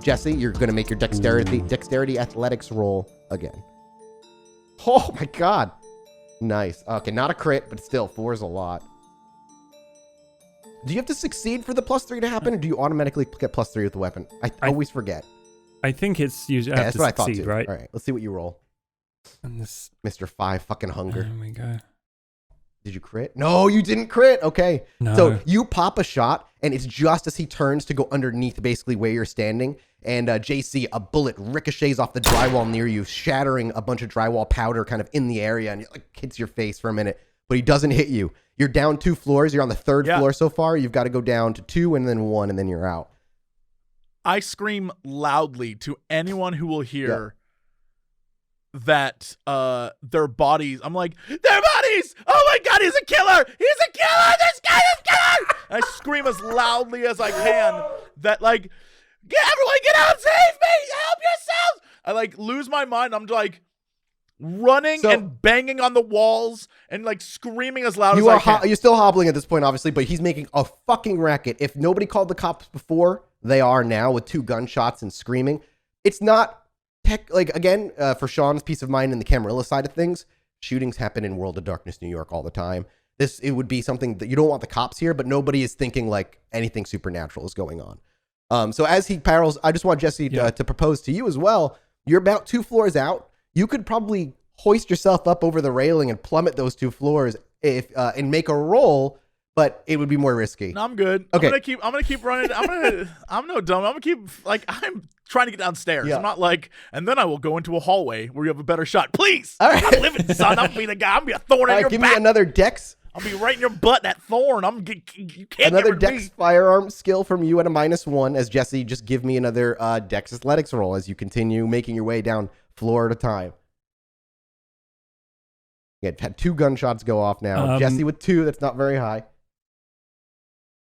B: Jesse, you're gonna make your dexterity athletics roll again. Oh my god. Nice. Okay, not a crit, but still, 4 is a lot. Do you have to succeed for the +3 to happen, or do you automatically get +3 with the weapon? I always forget.
D: I think it's usually
B: Okay,
D: have
B: that's
D: to
B: what I thought
D: succeed,
B: too.
D: right?
B: All right, let's see what you roll.
D: And this,
B: Mr. 5 fucking hunger.
D: there we go.
B: Did you crit? No, you didn't crit. Okay.
D: No.
B: So you pop a shot, and it's just as he turns to go underneath basically where you're standing. And JC, a bullet ricochets off the drywall near you, shattering a bunch of drywall powder kind of in the area, and it like hits your face for a minute. But he doesn't hit you. You're down 2 floors. You're on the 3rd floor so far. You've got to go down to 2 and then 1, and then you're out.
C: I scream loudly to anyone who will hear that their bodies. I'm like, their bodies! Oh my god, he's a killer! He's a killer! This guy is a killer! I scream as loudly as I can that like, everyone get out, save me! Help yourselves! I like lose my mind. I'm like running and banging on the walls and like screaming as loud as I can.
B: You're still hobbling at this point, obviously, but he's making a fucking racket. If nobody called the cops before, they are now with 2 gunshots and screaming. It's not again, for Shaun's peace of mind and the Camarilla side of things, shootings happen in World of Darkness, New York all the time. It would be something that you don't want the cops here, but nobody is thinking like anything supernatural is going on. So as he barrels, I just want Jesse to propose to you as well. You're about 2 floors out. You could probably hoist yourself up over the railing and plummet those 2 floors and make a roll, but it would be more risky.
C: No, I'm good.
B: Okay.
C: I'm gonna keep running. I'm no dumb. I'm gonna keep I'm trying to get downstairs.
B: Yeah.
C: I'm not like, and then I will go into a hallway where you have a better shot. Please.
B: All right.
C: I'm living, son. I'm be the guy. I'm be a thorn in your
B: give
C: back.
B: me another dex.
C: I'll be right in your butt. That thorn. You can't
B: Another
C: get rid of
B: dex
C: me.
B: firearm skill from you at a -1. As Jesse, just give me another dex athletics roll as you continue making your way down floor at a time. You had 2 gunshots go off now. Jesse with 2. That's not very high.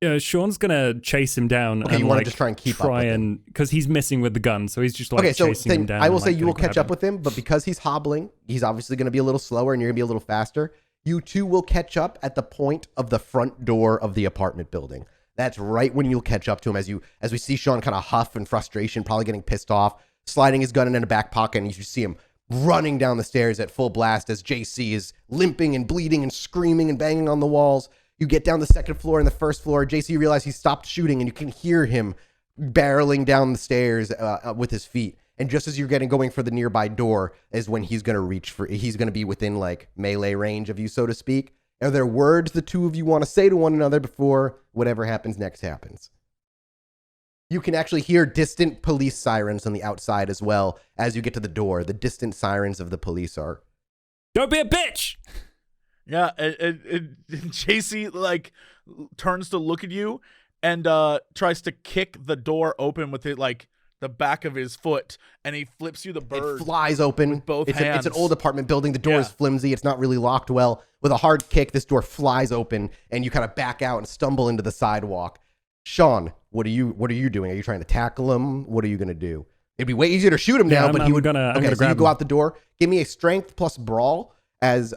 D: Yeah, Shaun's gonna chase him down.
B: Okay,
D: and
B: you want to
D: like,
B: just try and keep up with him.
D: Because he's missing with the gun, so he's just like
B: Okay, so
D: chasing him down.
B: I will
D: and,
B: say
D: like,
B: you will
D: gonna
B: catch
D: grab
B: up with him, but because he's hobbling, he's obviously going to be a little slower and you're going to be a little faster. You 2 will catch up at the point of the front door of the apartment building. That's right when you'll catch up to him as we see Shaun kind of huff in frustration, probably getting pissed off, sliding his gun in a back pocket, and you see him running down the stairs at full blast as JC is limping and bleeding and screaming and banging on the walls. You get down the 2nd floor and the 1st floor. JC realizes he stopped shooting, and you can hear him barreling down the stairs with his feet. And just as you're going for the nearby door is when he's going to he's going to be within like melee range of you, so to speak. Are there words the 2 of you want to say to one another before whatever happens next happens? You can actually hear distant police sirens on the outside as well as you get to the door. The distant sirens of the police are,
D: "Don't be a bitch!"
C: Yeah, JC like turns to look at you and tries to kick the door open with it like the back of his foot, and he flips you the bird.
B: It flies open
C: with both
B: it's
C: hands.
B: It's an old apartment building. The door is flimsy. It's not really locked well. With a hard kick, this door flies open, and you kind of back out and stumble into the sidewalk. Shaun, what are you doing? Are you trying to tackle him? What are you going to do? It'd be way easier to shoot him now, but he would.
D: I'm gonna
B: so
D: grab
B: you go
D: him.
B: out the door. Give me a strength plus brawl. As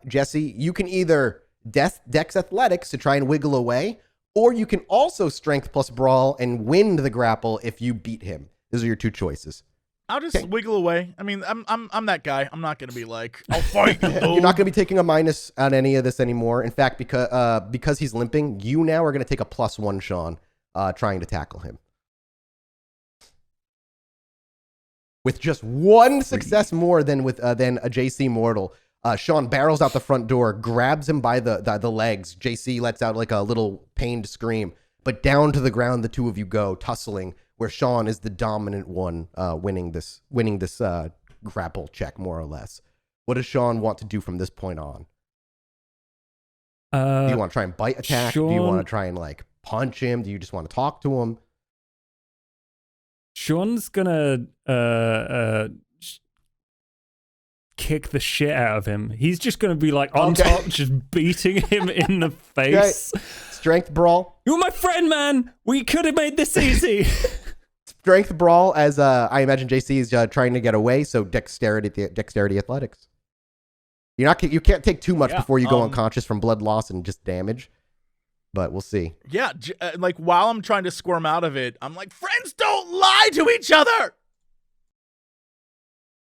B: Jesse, you can either dex athletics to try and wiggle away, or you can also strength plus brawl and win the grapple if you beat him. Those are your 2 choices.
C: I'll just wiggle away. I mean, I'm that guy. I'm not gonna be like, I'll fight you.
B: You're not going to be taking a minus on any of this anymore. In fact, because he's limping, you now are going to take a +1, Shaun, trying to tackle him. With just 1 success more than a JC mortal, Shaun barrels out the front door, grabs him by the legs. JC lets out like a little pained scream, but down to the ground the 2 of you go, tussling, where Shaun is the dominant one, winning this grapple check, more or less. What does Shaun want to do from this point on? Do you want to try and bite attack? Do you want to try and like punch him? Do you just want to talk to him?
D: Shaun's gonna kick the shit out of him. He's just gonna be like on top, just beating him in the face.
B: Okay. Strength brawl.
D: You're my friend, man. We could have made this easy.
B: Strength brawl, as I imagine JC is trying to get away. So dexterity athletics. You can't take too much before you go unconscious from blood loss and just damage. But we'll see.
C: Yeah, like while I'm trying to squirm out of it, I'm like, friends don't lie to each other.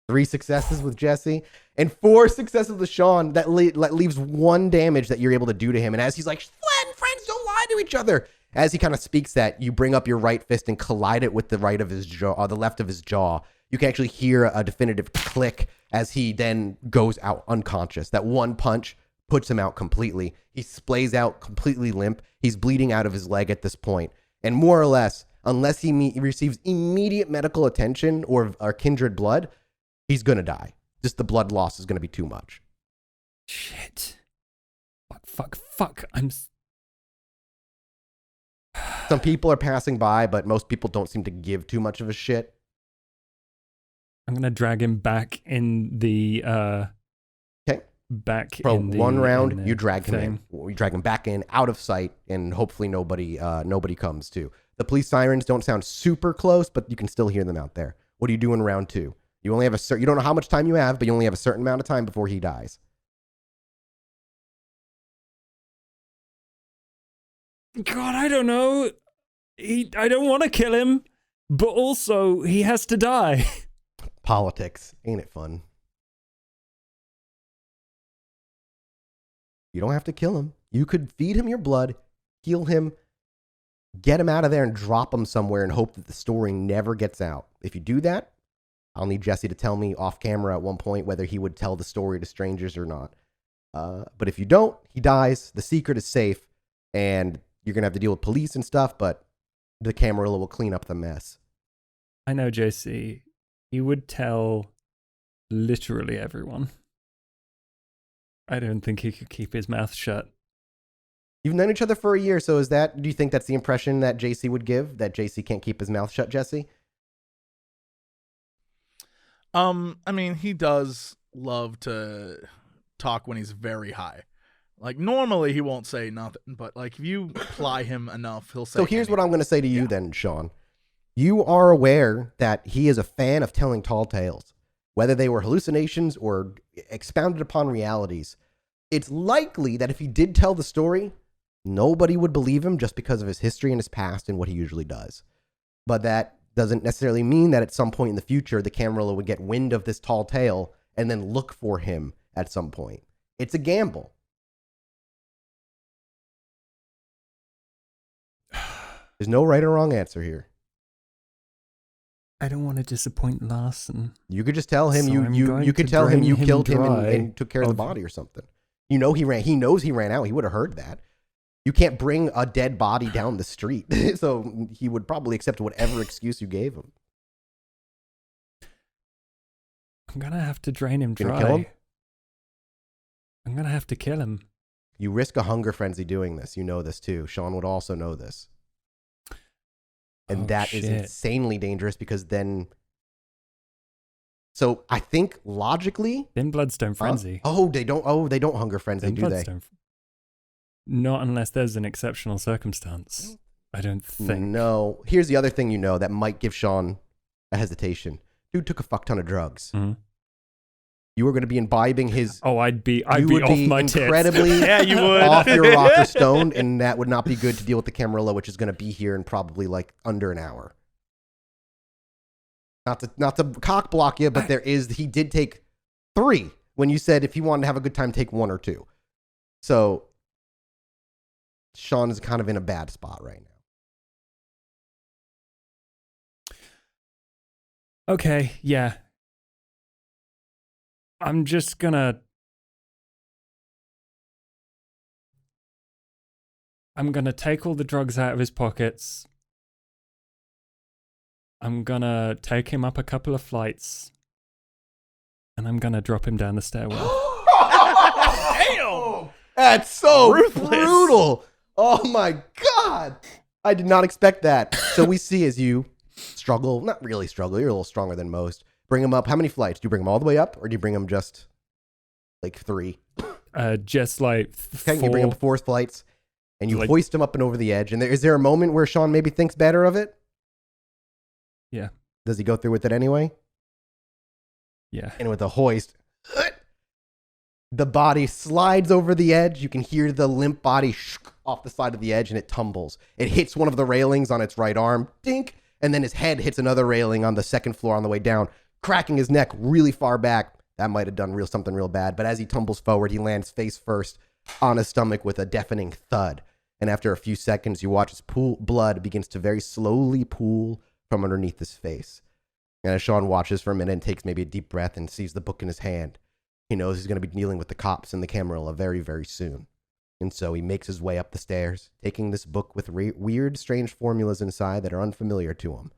B: 3 successes with Jesse, and 4 successes with Shaun. That leaves 1 damage that you're able to do to him. And as he's like, friends don't lie to each other. As he kind of speaks that, you bring up your right fist and collide it with the right of his jaw, or the left of his jaw. You can actually hear a definitive click as he then goes out unconscious. That 1 punch puts him out completely. He splays out completely limp. He's bleeding out of his leg at this point. And more or less, unless he receives immediate medical attention or kindred blood, he's going to die. Just the blood loss is going to be too much.
D: Shit. Fuck.
B: Some people are passing by, but most people don't seem to give too much of a shit.
D: I'm going to drag him back in the...
B: Okay.
D: Back
B: For
D: in the...
B: 1 round, you drag him
D: thing.
B: in. You drag him back in, out of sight, and hopefully nobody comes too. The police sirens don't sound super close, but you can still hear them out there. What do you do in round 2? You only have you don't know how much time you have, but you only have a certain amount of time before he dies.
D: God, I don't know. I don't want to kill him, but also he has to die.
B: Politics. Ain't it fun? You don't have to kill him. You could feed him your blood, heal him, get him out of there, and drop him somewhere and hope that the story never gets out. If you do that, I'll need Jesse to tell me off camera at one point whether he would tell the story to strangers or not. But if you don't, he dies. The secret is safe, and you're going to have to deal with police and stuff, but the Camarilla will clean up the mess.
D: I know, JC. He would tell literally everyone. I don't think he could keep his mouth shut.
B: You've known each other for a year, so do you think that's the impression that JC would give, that JC can't keep his mouth shut, Jesse?
C: I mean, he does love to talk when he's very high. Like, normally he won't say nothing, but like if you ply him enough, he'll say
B: So here's what I'm going to say to you then, Shaun. You are aware that he is a fan of telling tall tales, whether they were hallucinations or expounded upon realities. It's likely that if he did tell the story, nobody would believe him just because of his history and his past and what he usually does. But that doesn't necessarily mean that at some point in the future, the Camarilla would get wind of this tall tale and then look for him at some point. It's a gamble. There's no right or wrong answer here.
D: I don't want to disappoint Larson.
B: You could just tell him
D: So
B: you could tell him you killed him
D: dry
B: and took care of the body or something. You know he knows he ran out. He would have heard that. You can't bring a dead body down the street. So he would probably accept whatever excuse you gave him.
D: I'm going to have to drain him
B: Gonna
D: dry.
B: kill him?
D: I'm going to have to kill him.
B: You risk a hunger frenzy doing this. You know this too. Shaun would also know this. And that is insanely dangerous because then... So I think logically...
D: Then Bloodstone Frenzy.
B: They don't hunger frenzy, do they?
D: Not unless there's an exceptional circumstance. I don't think.
B: No. Here's the other thing you know that might give Shaun a hesitation. Dude took a fuck ton of drugs.
D: Mm-hmm.
B: You were going to be imbibing his...
D: I'd be off my tits.
B: Incredibly
C: yeah, you would.
B: off your rocker stoned, and that would not be good to deal with the Camarilla, which is going to be here in probably like under an hour. Not to cock block you, but he did take 3 when you said if he wanted to have a good time, take 1 or 2. So Shaun is kind of in a bad spot right now.
D: Okay, yeah. I'm just gonna... I'm gonna take all the drugs out of his pockets. I'm gonna take him up a couple of flights. And I'm gonna drop him down the stairwell.
C: Damn!
B: That's so
C: Ruthless.
B: brutal. Oh my God. I did not expect that. So we see as you struggle, not really struggle, you're a little stronger than most. Bring him up. How many flights? Do you bring him all the way up or do you bring him just like 3?
D: Just like 4.
B: Okay, you bring him 4 flights and you
D: Like-
B: hoist him up and over the edge. And is there a moment where Shaun maybe thinks better of it?
D: Yeah.
B: Does he go through with it anyway?
D: Yeah.
B: And with the hoist, the body slides over the edge. You can hear the limp body off the side of the edge and it tumbles. It hits one of the railings on its right arm, dink, and then his head hits another railing on the second floor on the way down, cracking his neck really far back. That might have done something real bad. But as he tumbles forward, he lands face first on his stomach with a deafening thud. And after a few seconds, you watch his blood begins to very slowly pool from underneath his face. And as Shaun watches for a minute and takes maybe a deep breath and sees the book in his hand, he knows he's going to be dealing with the cops and the Camarilla very, very soon. And so he makes his way up the stairs, taking this book with weird, strange formulas inside that are unfamiliar to him.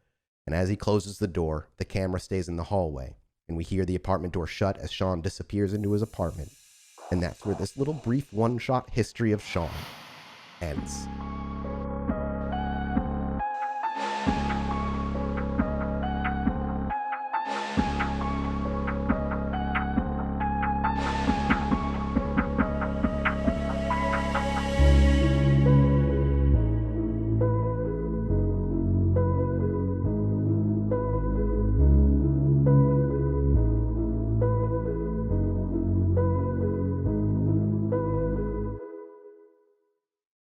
B: And as he closes the door, the camera stays in the hallway, and we hear the apartment door shut as Shaun disappears into his apartment. And that's where this little brief one-shot history of Shaun ends.